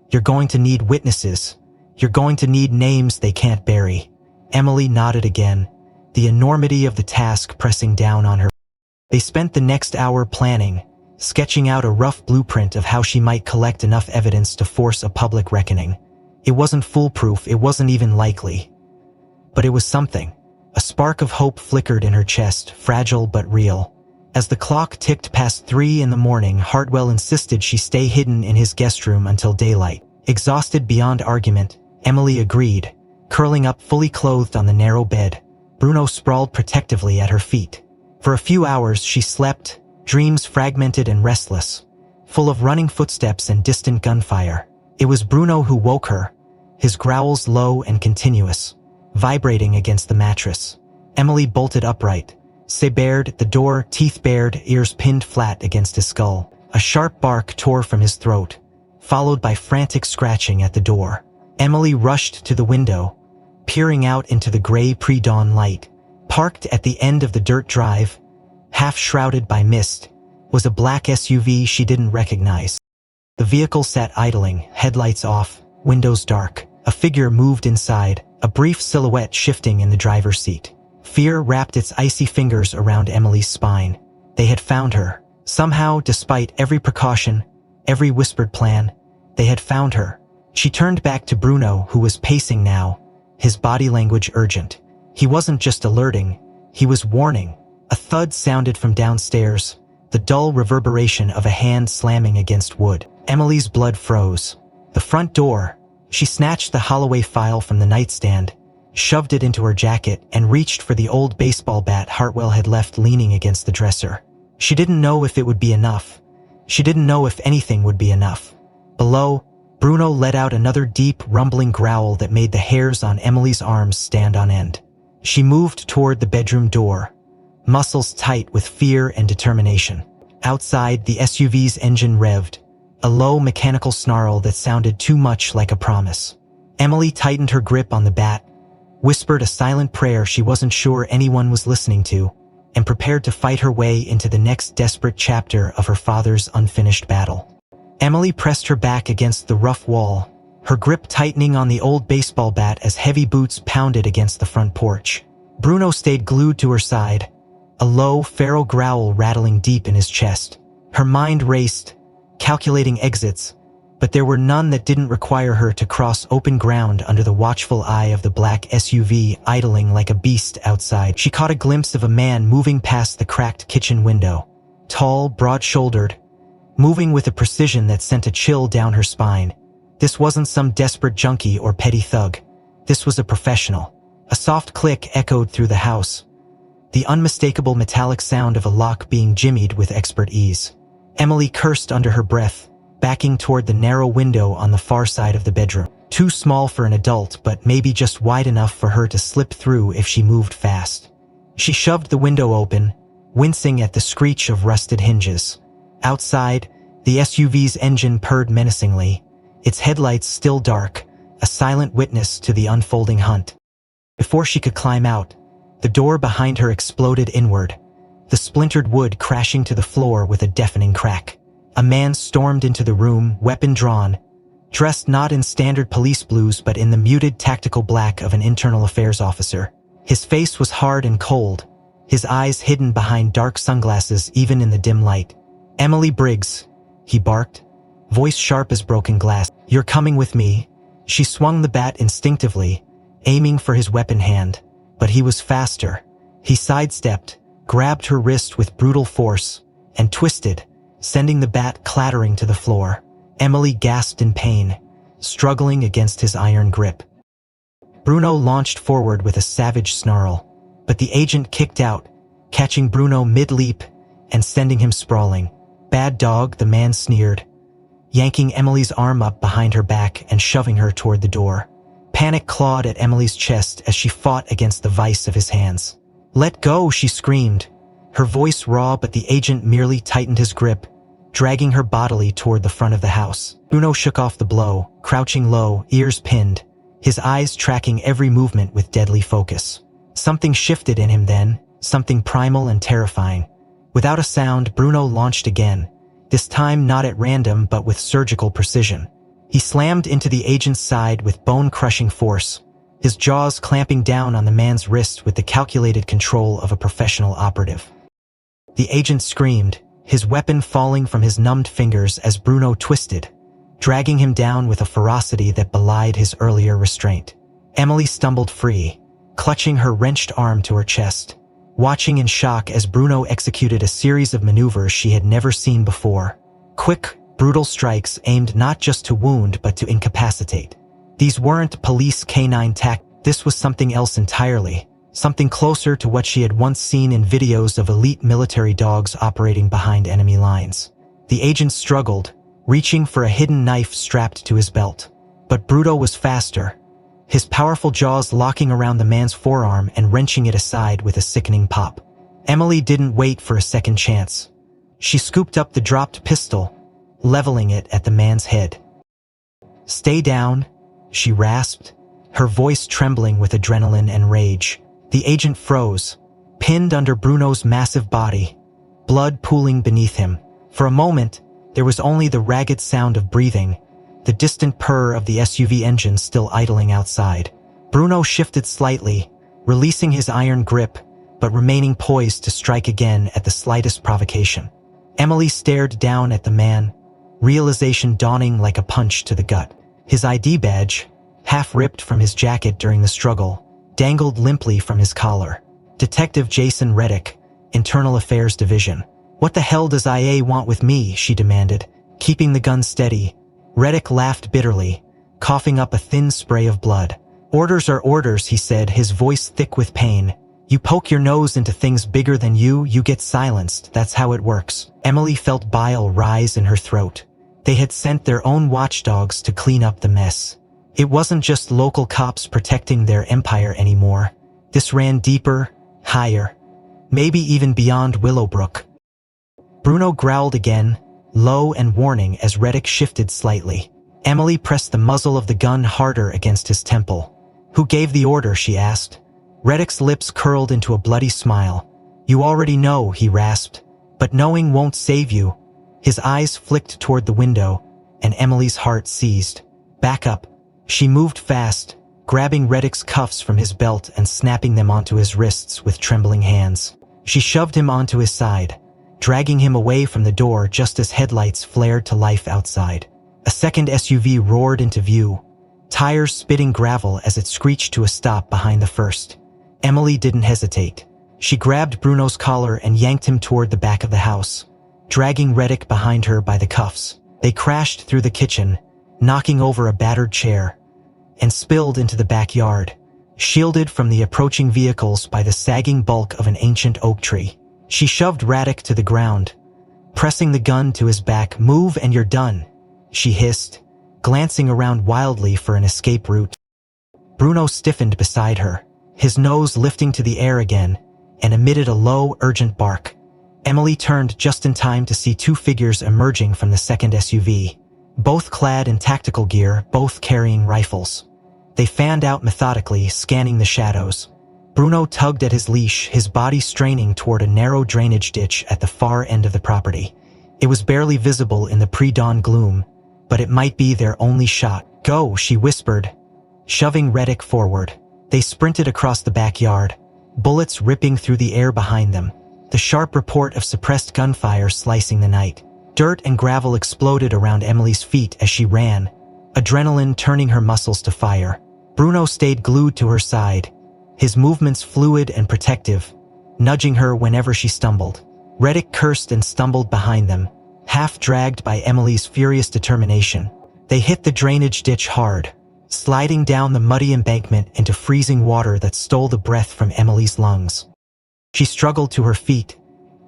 [SPEAKER 1] You're going to need witnesses. You're going to need names they can't bury. Emily nodded again, the enormity of the task pressing down on her. They spent the next hour planning, sketching out a rough blueprint of how she might collect enough evidence to force a public reckoning. It wasn't foolproof, it wasn't even likely. But it was something. A spark of hope flickered in her chest, fragile but real. As the clock ticked past 3 in the morning, Hartwell insisted she stay hidden in his guest room until daylight. Exhausted beyond argument, Emily agreed, curling up fully clothed on the narrow bed. Bruno sprawled protectively at her feet. For a few hours she slept, dreams fragmented and restless, full of running footsteps and distant gunfire. It was Bruno who woke her, his growls low and continuous, vibrating against the mattress. Emily bolted upright, bared the door, teeth bared, ears pinned flat against his skull. A sharp bark tore from his throat, followed by frantic scratching at the door. Emily rushed to the window, peering out into the gray pre-dawn light. Parked at the end of the dirt drive, half shrouded by mist, was a black SUV she didn't recognize. The vehicle sat idling, headlights off, windows dark. A figure moved inside, a brief silhouette shifting in the driver's seat. Fear wrapped its icy fingers around Emily's spine. They had found her. Somehow, despite every precaution, every whispered plan, they had found her. She turned back to Bruno, who was pacing now, his body language urgent. He wasn't just alerting, he was warning. A thud sounded from downstairs, the dull reverberation of a hand slamming against wood. Emily's blood froze. The front door. She snatched the Holloway file from the nightstand, shoved it into her jacket, and reached for the old baseball bat Hartwell had left leaning against the dresser. She didn't know if it would be enough. She didn't know if anything would be enough. Below, Bruno let out another deep, rumbling growl that made the hairs on Emily's arms stand on end. She moved toward the bedroom door, muscles tight with fear and determination. Outside, the SUV's engine revved, a low mechanical snarl that sounded too much like a promise. Emily tightened her grip on the bat, whispered a silent prayer she wasn't sure anyone was listening to, and prepared to fight her way into the next desperate chapter of her father's unfinished battle. Emily pressed her back against the rough wall, her grip tightening on the old baseball bat as heavy boots pounded against the front porch. Bruno stayed glued to her side, a low, feral growl rattling deep in his chest. Her mind raced, calculating exits, but there were none that didn't require her to cross open ground under the watchful eye of the black SUV idling like a beast outside. She caught a glimpse of a man moving past the cracked kitchen window, tall, broad-shouldered, moving with a precision that sent a chill down her spine. This wasn't some desperate junkie or petty thug. This was a professional. A soft click echoed through the house, the unmistakable metallic sound of a lock being jimmied with expert ease. Emily cursed under her breath, backing toward the narrow window on the far side of the bedroom. Too small for an adult, but maybe just wide enough for her to slip through if she moved fast. She shoved the window open, wincing at the screech of rusted hinges. Outside, the SUV's engine purred menacingly, its headlights still dark, a silent witness to the unfolding hunt. Before she could climb out, the door behind her exploded inward, the splintered wood crashing to the floor with a deafening crack. A man stormed into the room, weapon drawn, dressed not in standard police blues but in the muted tactical black of an internal affairs officer. His face was hard and cold, his eyes hidden behind dark sunglasses even in the dim light. "Emily Briggs," he barked, voice sharp as broken glass. "You're coming with me." She swung the bat instinctively, aiming for his weapon hand, but he was faster. He sidestepped, grabbed her wrist with brutal force, and twisted, sending the bat clattering to the floor. Emily gasped in pain, struggling against his iron grip. Bruno launched forward with a savage snarl, but the agent kicked out, catching Bruno mid-leap and sending him sprawling. "Bad dog," the man sneered, yanking Emily's arm up behind her back and shoving her toward the door. Panic clawed at Emily's chest as she fought against the vice of his hands. "Let go," she screamed, Her voice raw, but the agent merely tightened his grip, dragging her bodily toward the front of the house. Bruno shook off the blow, crouching low, ears pinned, his eyes tracking every movement with deadly focus. Something shifted in him then, something primal and terrifying. Without a sound, Bruno launched again, this time not at random but with surgical precision. He slammed into the agent's side with bone-crushing force, his jaws clamping down on the man's wrist with the calculated control of a professional operative. The agent screamed, his weapon falling from his numbed fingers as Bruno twisted, dragging him down with a ferocity that belied his earlier restraint. Emily stumbled free, clutching her wrenched arm to her chest, watching in shock as Bruno executed a series of maneuvers she had never seen before. Quick, brutal strikes aimed not just to wound but to incapacitate. These weren't police canine tactics. This was something else entirely, something closer to what she had once seen in videos of elite military dogs operating behind enemy lines. The agent struggled, reaching for a hidden knife strapped to his belt. But Bruno was faster, his powerful jaws locking around the man's forearm and wrenching it aside with a sickening pop. Emily didn't wait for a second chance. She scooped up the dropped pistol, leveling it at the man's head. "Stay down," she rasped, her voice trembling with adrenaline and rage. The agent froze, pinned under Bruno's massive body, blood pooling beneath him. For a moment, there was only the ragged sound of breathing, the distant purr of the SUV engine still idling outside. Bruno shifted slightly, releasing his iron grip, but remaining poised to strike again at the slightest provocation. Emily stared down at the man, realization dawning like a punch to the gut. His ID badge, half ripped from his jacket during the struggle, dangled limply from his collar. Detective Jason Reddick, Internal Affairs Division. "What the hell does IA want with me?" she demanded, keeping the gun steady. Reddick laughed bitterly, coughing up a thin spray of blood. "Orders are orders," he said, his voice thick with pain. "You poke your nose into things bigger than you get silenced. That's how it works." Emily felt bile rise in her throat. They had sent their own watchdogs to clean up the mess. It wasn't just local cops protecting their empire anymore. This ran deeper, higher, maybe even beyond Willowbrook. Bruno growled again, low and warning as Reddick shifted slightly. Emily pressed the muzzle of the gun harder against his temple. "Who gave the order?" she asked. Reddick's lips curled into a bloody smile. "You already know," he rasped. "But knowing won't save you." His eyes flicked toward the window, and Emily's heart seized. "Back up." She moved fast, grabbing Reddick's cuffs from his belt and snapping them onto his wrists with trembling hands. She shoved him onto his side, dragging him away from the door just as headlights flared to life outside. A second SUV roared into view, tires spitting gravel as it screeched to a stop behind the first. Emily didn't hesitate. She grabbed Bruno's collar and yanked him toward the back of the house, dragging Reddick behind her by the cuffs. They crashed through the kitchen, knocking over a battered chair, and spilled into the backyard, shielded from the approaching vehicles by the sagging bulk of an ancient oak tree. She shoved Reddick to the ground, pressing the gun to his back. "Move and you're done," she hissed, glancing around wildly for an escape route. Bruno stiffened beside her, his nose lifting to the air again, and emitted a low, urgent bark. Emily turned just in time to see two figures emerging from the second SUV, both clad in tactical gear, both carrying rifles. They fanned out methodically, scanning the shadows. Bruno tugged at his leash, his body straining toward a narrow drainage ditch at the far end of the property. It was barely visible in the pre-dawn gloom, but it might be their only shot. "Go," she whispered, shoving Reddick forward. They sprinted across the backyard, bullets ripping through the air behind them, the sharp report of suppressed gunfire slicing the night. Dirt and gravel exploded around Emily's feet as she ran, adrenaline turning her muscles to fire. Bruno stayed glued to her side, his movements fluid and protective, nudging her whenever she stumbled. Reddick cursed and stumbled behind them, half dragged by Emily's furious determination. They hit the drainage ditch hard, sliding down the muddy embankment into freezing water that stole the breath from Emily's lungs. She struggled to her feet,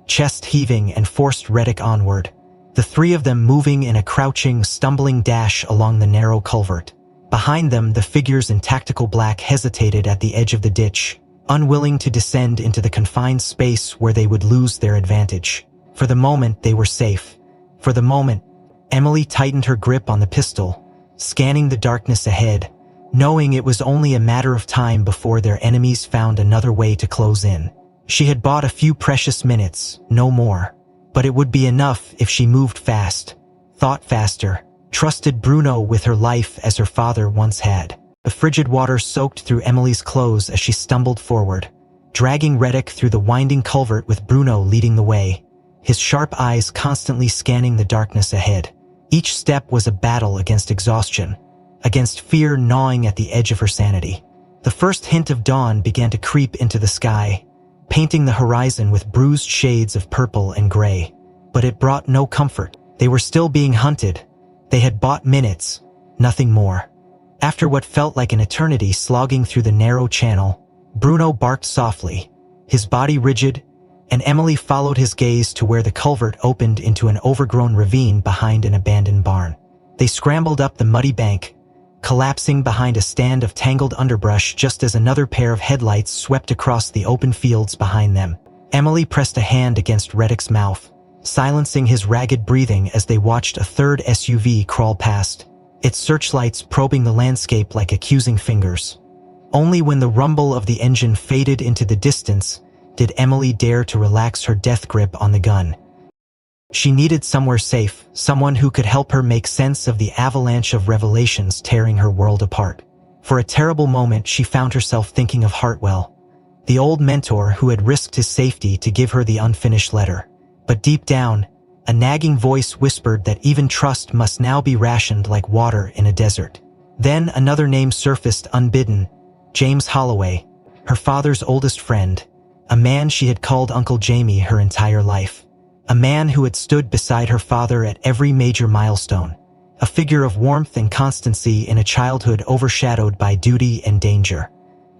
[SPEAKER 1] chest heaving, and forced Reddick onward, the three of them moving in a crouching, stumbling dash along the narrow culvert. Behind them, the figures in tactical black hesitated at the edge of the ditch, unwilling to descend into the confined space where they would lose their advantage. For the moment, they were safe. For the moment, Emily tightened her grip on the pistol, scanning the darkness ahead, knowing it was only a matter of time before their enemies found another way to close in. She had bought a few precious minutes, no more. But it would be enough if she moved fast, thought faster, trusted Bruno with her life as her father once had. The frigid water soaked through Emily's clothes as she stumbled forward, dragging Reddick through the winding culvert with Bruno leading the way, his sharp eyes constantly scanning the darkness ahead. Each step was a battle against exhaustion, against fear gnawing at the edge of her sanity. The first hint of dawn began to creep into the sky, painting the horizon with bruised shades of purple and gray. But it brought no comfort. They were still being hunted. They had bought minutes, nothing more. After what felt like an eternity slogging through the narrow channel, Bruno barked softly, his body rigid, and Emily followed his gaze to where the culvert opened into an overgrown ravine behind an abandoned barn. They scrambled up the muddy bank, collapsing behind a stand of tangled underbrush just as another pair of headlights swept across the open fields behind them. Emily pressed a hand against Reddick's mouth, silencing his ragged breathing as they watched a third SUV crawl past, its searchlights probing the landscape like accusing fingers. Only when the rumble of the engine faded into the distance did Emily dare to relax her death grip on the gun. She needed somewhere safe, someone who could help her make sense of the avalanche of revelations tearing her world apart. For a terrible moment, she found herself thinking of Hartwell, the old mentor who had risked his safety to give her the unfinished letter. But deep down, a nagging voice whispered that even trust must now be rationed like water in a desert. Then another name surfaced unbidden, James Holloway, her father's oldest friend, a man she had called Uncle Jamie her entire life. A man who had stood beside her father at every major milestone, a figure of warmth and constancy in a childhood overshadowed by duty and danger.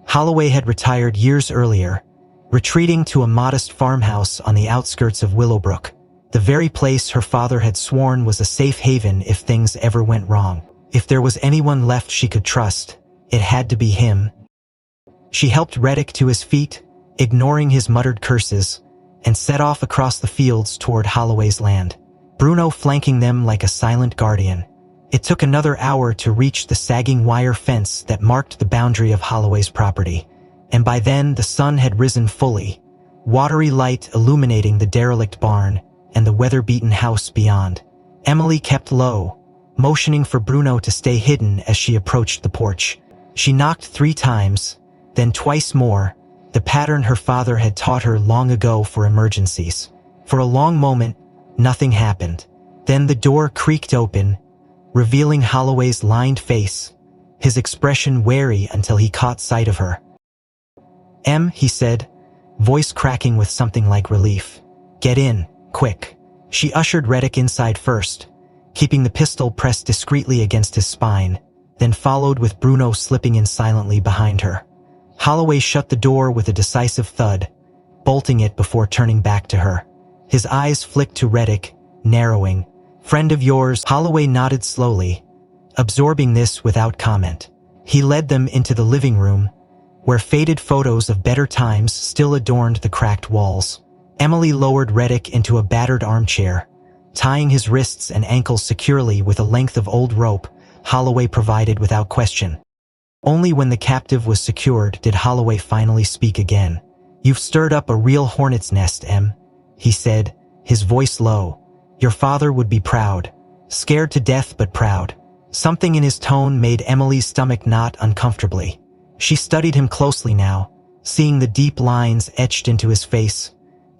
[SPEAKER 1] Holloway had retired years earlier, retreating to a modest farmhouse on the outskirts of Willowbrook, the very place her father had sworn was a safe haven if things ever went wrong. If there was anyone left she could trust, it had to be him. She helped Reddick to his feet, ignoring his muttered curses, and set off across the fields toward Holloway's land, Bruno flanking them like a silent guardian. It took another hour to reach the sagging wire fence that marked the boundary of Holloway's property, and by then the sun had risen fully, watery light illuminating the derelict barn and the weather-beaten house beyond. Emily kept low, motioning for Bruno to stay hidden as she approached the porch. She knocked 3 times, then twice more, the pattern her father had taught her long ago for emergencies. For a long moment, nothing happened. Then the door creaked open, revealing Holloway's lined face, his expression wary until he caught sight of her. "Em," he said, voice cracking with something like relief. "Get in, quick." She ushered Reddick inside first, keeping the pistol pressed discreetly against his spine, then followed with Bruno slipping in silently behind her. Holloway shut the door with a decisive thud, bolting it before turning back to her. His eyes flicked to Reddick, narrowing. "Friend of yours?" Holloway nodded slowly, absorbing this without comment. He led them into the living room, where faded photos of better times still adorned the cracked walls. Emily lowered Reddick into a battered armchair, tying his wrists and ankles securely with a length of old rope Holloway provided without question. Only when the captive was secured did Holloway finally speak again. "You've stirred up a real hornet's nest, Em," he said, his voice low. "Your father would be proud. Scared to death but proud." Something in his tone made Emily's stomach knot uncomfortably. She studied him closely now, seeing the deep lines etched into his face,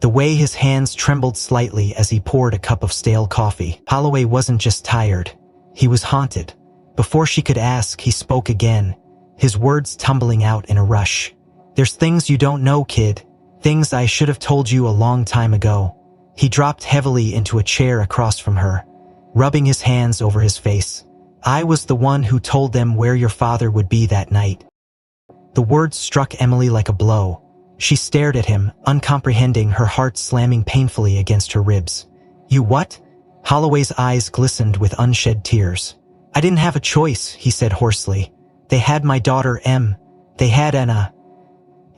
[SPEAKER 1] the way his hands trembled slightly as he poured a cup of stale coffee. Holloway wasn't just tired. He was haunted. Before she could ask, he spoke again, his words tumbling out in a rush. "There's things you don't know, kid. Things I should have told you a long time ago." He dropped heavily into a chair across from her, rubbing his hands over his face. "I was the one who told them where your father would be that night." The words struck Emily like a blow. She stared at him, uncomprehending, her heart slamming painfully against her ribs. "You what?" Holloway's eyes glistened with unshed tears. "I didn't have a choice," he said hoarsely. "They had my daughter, Em. They had Anna."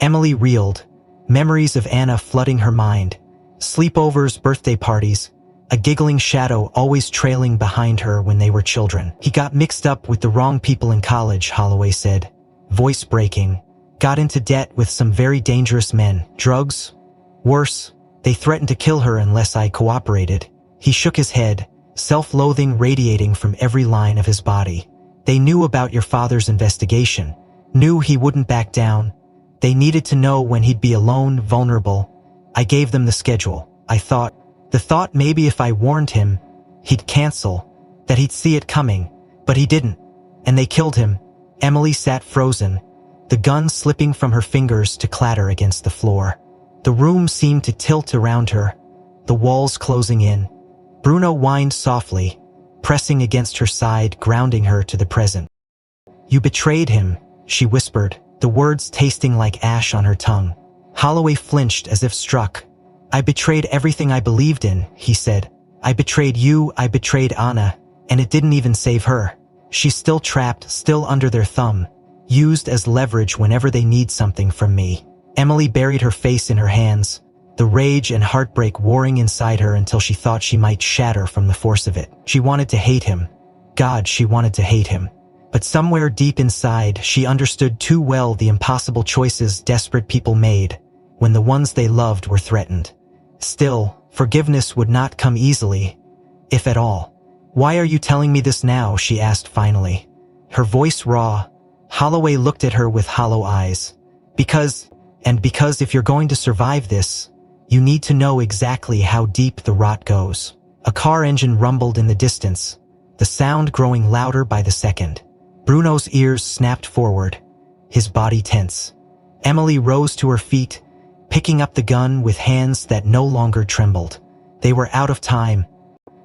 [SPEAKER 1] Emily reeled, memories of Anna flooding her mind. Sleepovers, birthday parties, a giggling shadow always trailing behind her when they were children. He got mixed up with the wrong people in college, Holloway said, voice breaking. Got into debt with some very dangerous men. Drugs? Worse, they threatened to kill her unless I cooperated. He shook his head, self-loathing radiating from every line of his body. They knew about your father's investigation, knew he wouldn't back down. They needed to know when he'd be alone, vulnerable. I gave them the schedule. The thought maybe if I warned him, he'd cancel, that he'd see it coming, but he didn't. And they killed him. Emily sat frozen, the gun slipping from her fingers to clatter against the floor. The room seemed to tilt around her, the walls closing in. Bruno whined softly, pressing against her side, grounding her to the present. You betrayed him, she whispered, the words tasting like ash on her tongue. Holloway flinched as if struck. I betrayed everything I believed in, he said. I betrayed you, I betrayed Anna, and it didn't even save her. She's still trapped, still under their thumb, used as leverage whenever they need something from me. Emily buried her face in her hands, the rage and heartbreak warring inside her until she thought she might shatter from the force of it. She wanted to hate him. God, she wanted to hate him. But somewhere deep inside, she understood too well the impossible choices desperate people made when the ones they loved were threatened. Still, forgiveness would not come easily, if at all. Why are you telling me this now? She asked finally, her voice raw. Holloway looked at her with hollow eyes. Because if you're going to survive this, you need to know exactly how deep the rot goes. A car engine rumbled in the distance, the sound growing louder by the second. Bruno's ears snapped forward, his body tense. Emily rose to her feet, picking up the gun with hands that no longer trembled. They were out of time.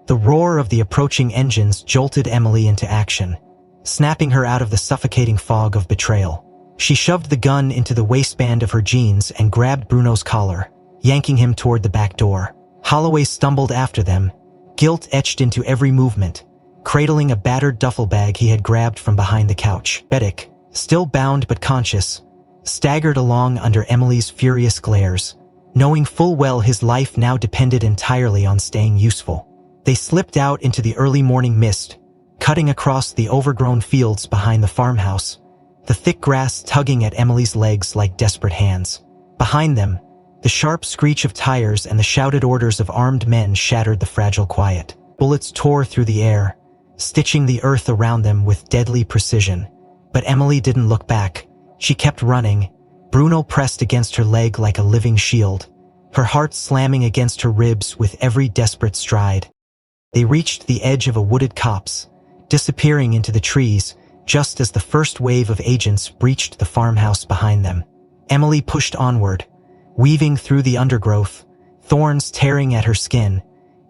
[SPEAKER 1] The roar of the approaching engines jolted Emily into action, snapping her out of the suffocating fog of betrayal. She shoved the gun into the waistband of her jeans and grabbed Bruno's collar, yanking him toward the back door. Holloway stumbled after them, guilt etched into every movement, cradling a battered duffel bag he had grabbed from behind the couch. Beddick, still bound but conscious, staggered along under Emily's furious glares, knowing full well his life now depended entirely on staying useful. They slipped out into the early morning mist, cutting across the overgrown fields behind the farmhouse, the thick grass tugging at Emily's legs like desperate hands. Behind them, the sharp screech of tires and the shouted orders of armed men shattered the fragile quiet. Bullets tore through the air, stitching the earth around them with deadly precision. But Emily didn't look back. She kept running, Bruno pressed against her leg like a living shield, her heart slamming against her ribs with every desperate stride. They reached the edge of a wooded copse, disappearing into the trees just as the first wave of agents breached the farmhouse behind them. Emily pushed onward, weaving through the undergrowth, thorns tearing at her skin,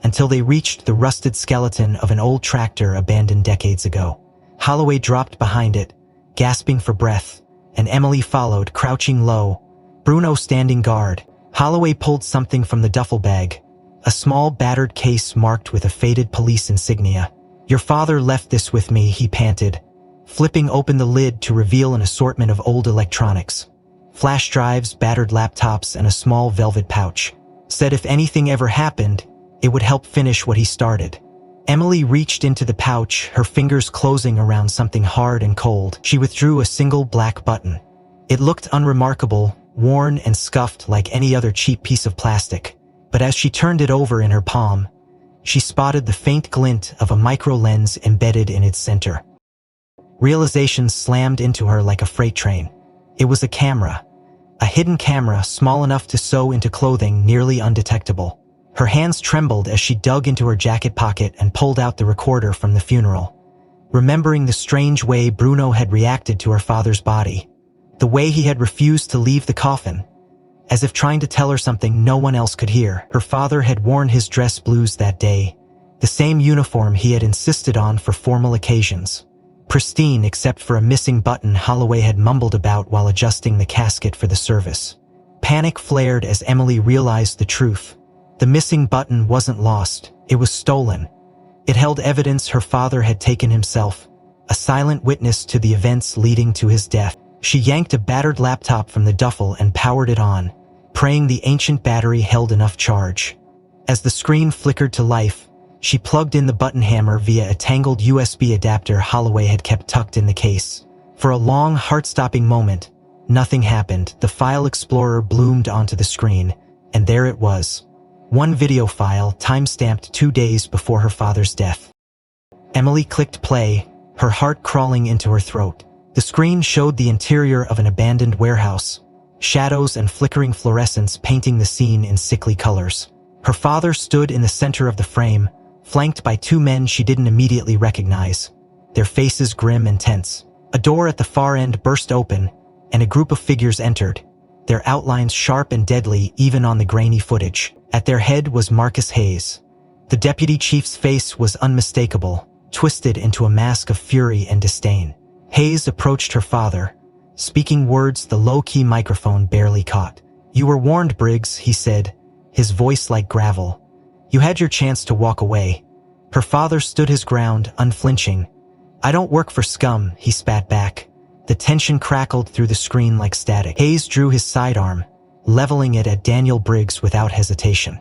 [SPEAKER 1] until they reached the rusted skeleton of an old tractor abandoned decades ago. Holloway dropped behind it, gasping for breath, and Emily followed, crouching low, Bruno standing guard. Holloway pulled something from the duffel bag, a small battered case marked with a faded police insignia. Your father left this with me, he panted, flipping open the lid to reveal an assortment of old electronics. Flash drives, battered laptops, and a small velvet pouch. Said if anything ever happened, it would help finish what he started. Emily reached into the pouch, her fingers closing around something hard and cold. She withdrew a single black button. It looked unremarkable, worn and scuffed like any other cheap piece of plastic. But as she turned it over in her palm, she spotted the faint glint of a micro-lens embedded in its center. Realization slammed into her like a freight train. It was a camera. A hidden camera small enough to sew into clothing, nearly undetectable. Her hands trembled as she dug into her jacket pocket and pulled out the recorder from the funeral, remembering the strange way Bruno had reacted to her father's body, the way he had refused to leave the coffin, as if trying to tell her something no one else could hear. Her father had worn his dress blues that day, the same uniform he had insisted on for formal occasions. Pristine except for a missing button Holloway had mumbled about while adjusting the casket for the service. Panic flared as Emily realized the truth. The missing button wasn't lost, it was stolen. It held evidence her father had taken himself, a silent witness to the events leading to his death. She yanked a battered laptop from the duffel and powered it on, praying the ancient battery held enough charge. As the screen flickered to life, she plugged in the button hammer via a tangled USB adapter Holloway had kept tucked in the case. For a long, heart-stopping moment, nothing happened. The File Explorer bloomed onto the screen, and there it was. One video file, time-stamped 2 days before her father's death. Emily clicked play, her heart crawling into her throat. The screen showed the interior of an abandoned warehouse, shadows and flickering fluorescence painting the scene in sickly colors. Her father stood in the center of the frame, flanked by 2 men she didn't immediately recognize, their faces grim and tense. A door at the far end burst open, and a group of figures entered, their outlines sharp and deadly even on the grainy footage. At their head was Marcus Hayes. The deputy chief's face was unmistakable, twisted into a mask of fury and disdain. Hayes approached her father, speaking words the low-key microphone barely caught. "You were warned, Briggs," he said, his voice like gravel. "You had your chance to walk away." Her father stood his ground, unflinching. "I don't work for scum," he spat back. The tension crackled through the screen like static. Hayes drew his sidearm, leveling it at Daniel Briggs without hesitation.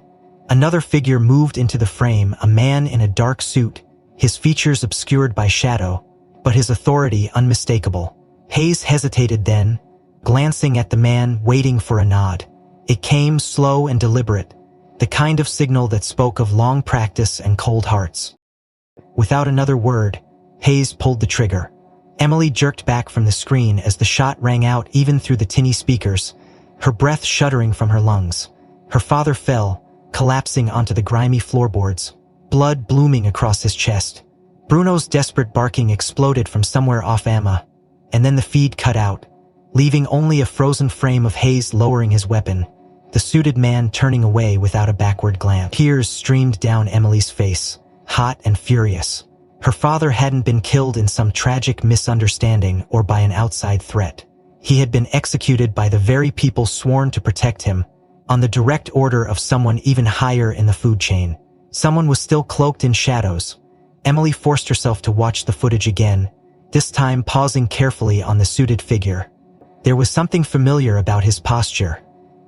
[SPEAKER 1] Another figure moved into the frame, a man in a dark suit, his features obscured by shadow, but his authority unmistakable. Hayes hesitated then, glancing at the man, waiting for a nod. It came slow and deliberate, the kind of signal that spoke of long practice and cold hearts. Without another word, Hayes pulled the trigger. Emily jerked back from the screen as the shot rang out even through the tinny speakers, her breath shuddering from her lungs. Her father fell, collapsing onto the grimy floorboards, blood blooming across his chest. Bruno's desperate barking exploded from somewhere off Emma, and then the feed cut out, leaving only a frozen frame of Hayes lowering his weapon, the suited man turning away without a backward glance. Tears streamed down Emily's face, hot and furious. Her father hadn't been killed in some tragic misunderstanding or by an outside threat. He had been executed by the very people sworn to protect him, on the direct order of someone even higher in the food chain. Someone was still cloaked in shadows. Emily forced herself to watch the footage again, this time pausing carefully on the suited figure. There was something familiar about his posture,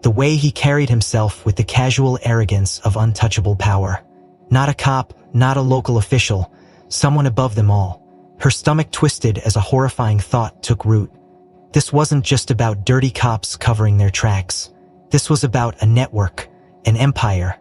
[SPEAKER 1] the way he carried himself with the casual arrogance of untouchable power. Not a cop, not a local official, someone above them all. Her stomach twisted as a horrifying thought took root. This wasn't just about dirty cops covering their tracks. This was about a network, an empire.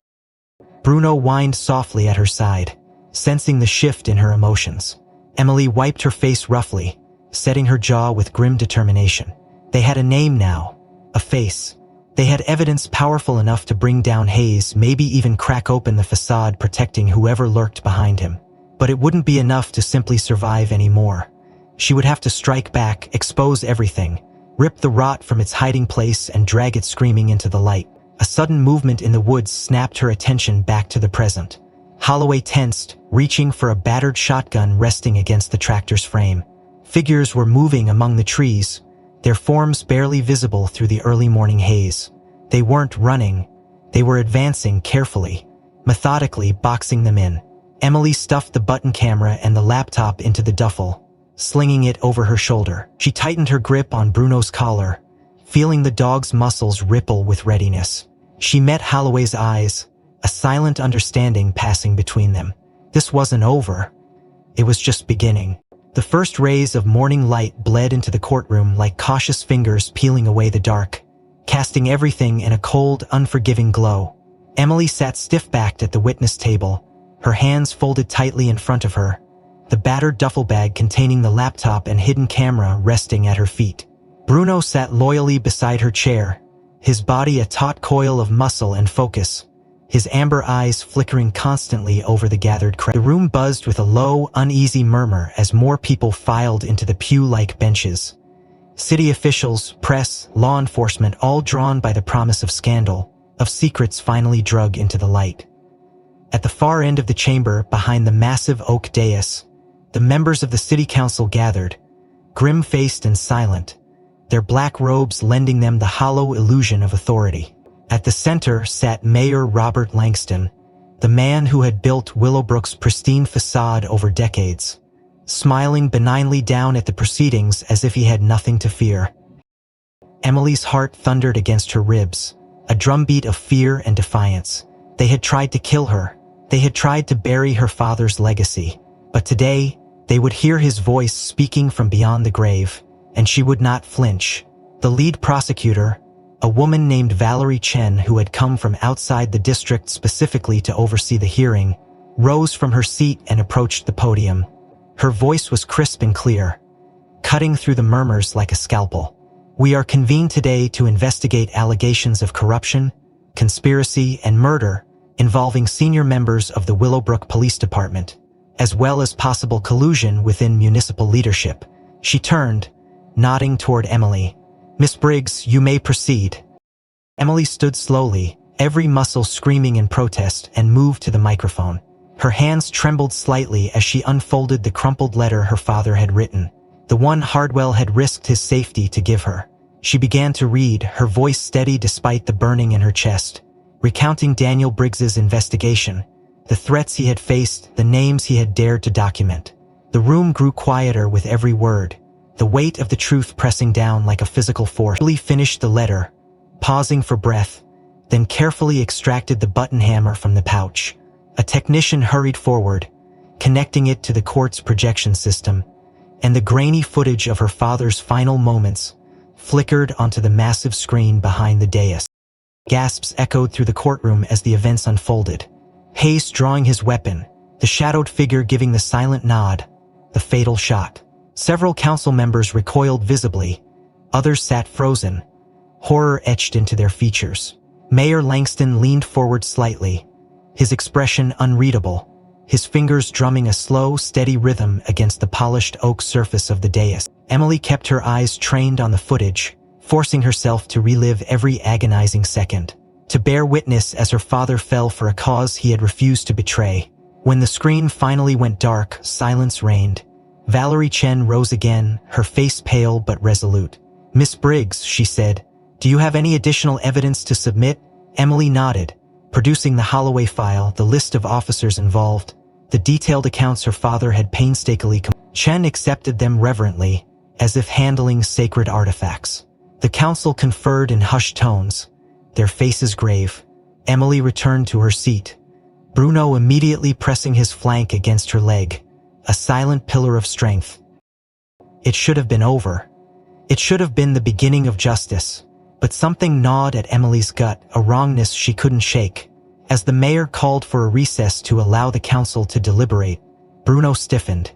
[SPEAKER 1] Bruno whined softly at her side, sensing the shift in her emotions. Emily wiped her face roughly, setting her jaw with grim determination. They had a name now, a face. They had evidence powerful enough to bring down Hayes, maybe even crack open the facade protecting whoever lurked behind him. But it wouldn't be enough to simply survive anymore. She would have to strike back, expose everything, rip the rot from its hiding place and drag it screaming into the light. A sudden movement in the woods snapped her attention back to the present. Holloway tensed, reaching for a battered shotgun resting against the tractor's frame. Figures were moving among the trees, their forms barely visible through the early morning haze. They weren't running, they were advancing carefully, methodically boxing them in. Emily stuffed the button camera and the laptop into the duffel, slinging it over her shoulder. She tightened her grip on Bruno's collar, feeling the dog's muscles ripple with readiness. She met Holloway's eyes, a silent understanding passing between them. This wasn't over. It was just beginning. The first rays of morning light bled into the courtroom like cautious fingers peeling away the dark, casting everything in a cold, unforgiving glow. Emily sat stiff-backed at the witness table, her hands folded tightly in front of her, the battered duffel bag containing the laptop and hidden camera resting at her feet. Bruno sat loyally beside her chair, his body a taut coil of muscle and focus, his amber eyes flickering constantly over the gathered crowd. The room buzzed with a low, uneasy murmur as more people filed into the pew-like benches. City officials, press, law enforcement, all drawn by the promise of scandal, of secrets finally drug into the light. At the far end of the chamber, behind the massive oak dais, the members of the city council gathered, grim-faced and silent, their black robes lending them the hollow illusion of authority. At the center sat Mayor Robert Langston, the man who had built Willowbrook's pristine facade over decades. smiling benignly down at the proceedings as if he had nothing to fear. Emily's heart thundered against her ribs, a drumbeat of fear and defiance. They had tried to kill her. They had tried to bury her father's legacy. But today, they would hear his voice speaking from beyond the grave, and she would not flinch. The lead prosecutor, a woman named Valerie Chen who had come from outside the district specifically to oversee the hearing, rose from her seat and approached the podium. Her voice was crisp and clear, cutting through the murmurs like a scalpel. "We are convened today to investigate allegations of corruption, conspiracy, and murder involving senior members of the Willowbrook Police Department, as well as possible collusion within municipal leadership." She turned, nodding toward Emily. "Miss Briggs, you may proceed." Emily stood slowly, every muscle screaming in protest, and moved to the microphone. Her hands trembled slightly as she unfolded the crumpled letter her father had written, the one Hardwell had risked his safety to give her. She began to read, her voice steady despite the burning in her chest, recounting Daniel Briggs's investigation, the threats he had faced, the names he had dared to document. The room grew quieter with every word, the weight of the truth pressing down like a physical force. Emily finished the letter, pausing for breath, then carefully extracted the button hammer from the pouch. A technician hurried forward, connecting it to the court's projection system, and the grainy footage of her father's final moments flickered onto the massive screen behind the dais. Gasps echoed through the courtroom as the events unfolded. Hayes drawing his weapon, the shadowed figure giving the silent nod, the fatal shot. Several council members recoiled visibly, others sat frozen, horror etched into their features. Mayor Langston leaned forward slightly, his expression unreadable, his fingers drumming a slow, steady rhythm against the polished oak surface of the dais. Emily kept her eyes trained on the footage, forcing herself to relive every agonizing second, to bear witness as her father fell for a cause he had refused to betray. When the screen finally went dark, silence reigned. Valerie Chen rose again, her face pale but resolute. "Miss Briggs," she said, "do you have any additional evidence to submit?" Emily nodded, producing the Holloway file, the list of officers involved, the detailed accounts her father had painstakingly Chen accepted them reverently, as if handling sacred artifacts. The council conferred in hushed tones, their faces grave. Emily returned to her seat, Bruno immediately pressing his flank against her leg, a silent pillar of strength. It should have been over. It should have been the beginning of justice. But something gnawed at Emily's gut, a wrongness she couldn't shake. As the mayor called for a recess to allow the council to deliberate, Bruno stiffened.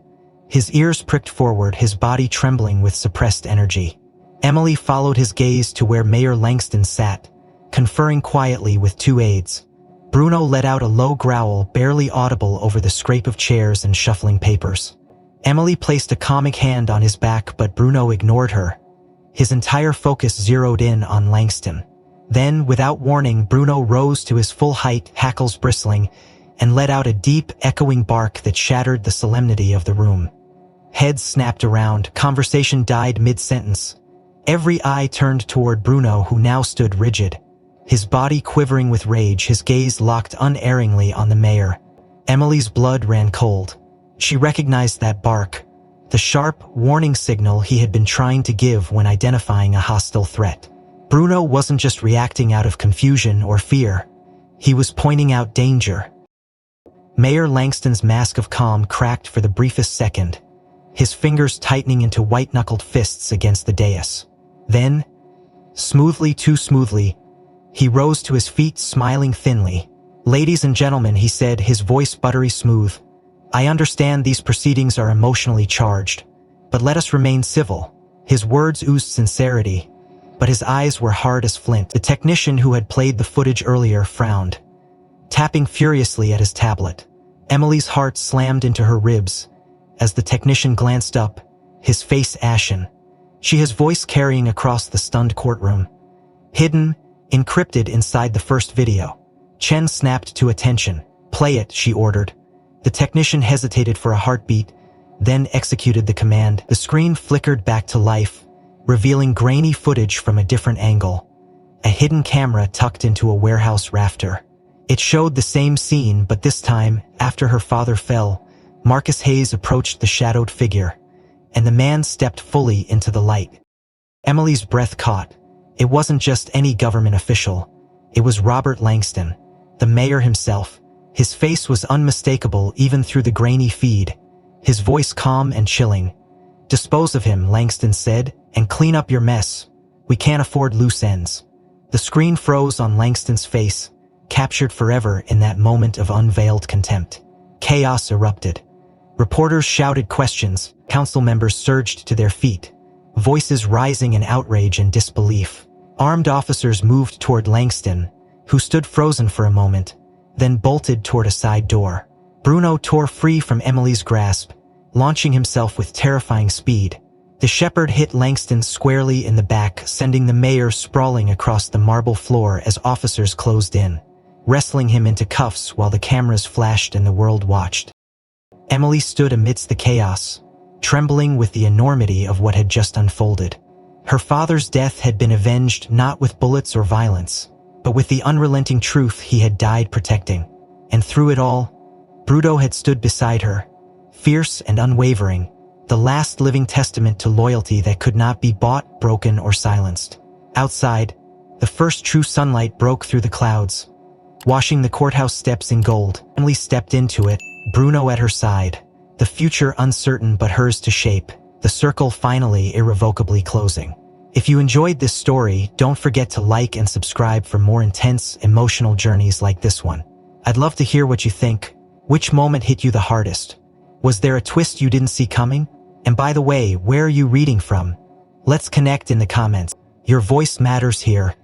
[SPEAKER 1] His ears pricked forward, his body trembling with suppressed energy. Emily followed his gaze to where Mayor Langston sat, conferring quietly with two aides. Bruno let out a low growl, barely audible over the scrape of chairs and shuffling papers. Emily placed a comic hand on his back, but Bruno ignored her. His entire focus zeroed in on Langston. Then, without warning, Bruno rose to his full height, hackles bristling, and let out a deep, echoing bark that shattered the solemnity of the room. Heads snapped around, conversation died mid-sentence. Every eye turned toward Bruno, who now stood rigid, his body quivering with rage, his gaze locked unerringly on the mayor. Emily's blood ran cold. She recognized that bark, the sharp, warning signal he had been trying to give when identifying a hostile threat. Bruno wasn't just reacting out of confusion or fear. He was pointing out danger. Mayor Langston's mask of calm cracked for the briefest second, his fingers tightening into white-knuckled fists against the dais. Then, smoothly, too smoothly, he rose to his feet, smiling thinly. "Ladies and gentlemen," he said, his voice buttery smooth, "I understand these proceedings are emotionally charged, but let us remain civil." His words oozed sincerity, but his eyes were hard as flint. The technician who had played the footage earlier frowned, tapping furiously at his tablet. Emily's heart slammed into her ribs as the technician glanced up, his face ashen. His voice carrying across the stunned courtroom. "Hidden, encrypted inside the first video." Chen snapped to attention. "Play it," she ordered. The technician hesitated for a heartbeat, then executed the command. The screen flickered back to life, revealing grainy footage from a different angle. A hidden camera tucked into a warehouse rafter. It showed the same scene, but this time, after her father fell, Marcus Hayes approached the shadowed figure, and the man stepped fully into the light. Emily's breath caught. It wasn't just any government official. It was Robert Langston, the mayor himself. His face was unmistakable even through the grainy feed, his voice calm and chilling. "Dispose of him," Langston said, "and clean up your mess. We can't afford loose ends." The screen froze on Langston's face, captured forever in that moment of unveiled contempt. Chaos erupted. Reporters shouted questions, council members surged to their feet, voices rising in outrage and disbelief. Armed officers moved toward Langston, who stood frozen for a moment, then bolted toward a side door. Bruno tore free from Emily's grasp, launching himself with terrifying speed. The shepherd hit Langston squarely in the back, sending the mayor sprawling across the marble floor as officers closed in, wrestling him into cuffs while the cameras flashed and the world watched. Emily stood amidst the chaos, trembling with the enormity of what had just unfolded. Her father's death had been avenged not with bullets or violence, but with the unrelenting truth he had died protecting. And through it all, Bruno had stood beside her, fierce and unwavering, the last living testament to loyalty that could not be bought, broken, or silenced. Outside, the first true sunlight broke through the clouds, washing the courthouse steps in gold. Emily stepped into it, Bruno at her side, the future uncertain but hers to shape, the circle finally irrevocably closing. If you enjoyed this story, don't forget to like and subscribe for more intense, emotional journeys like this one. I'd love to hear what you think. Which moment hit you the hardest? Was there a twist you didn't see coming? And by the way, where are you reading from? Let's connect in the comments. Your voice matters here.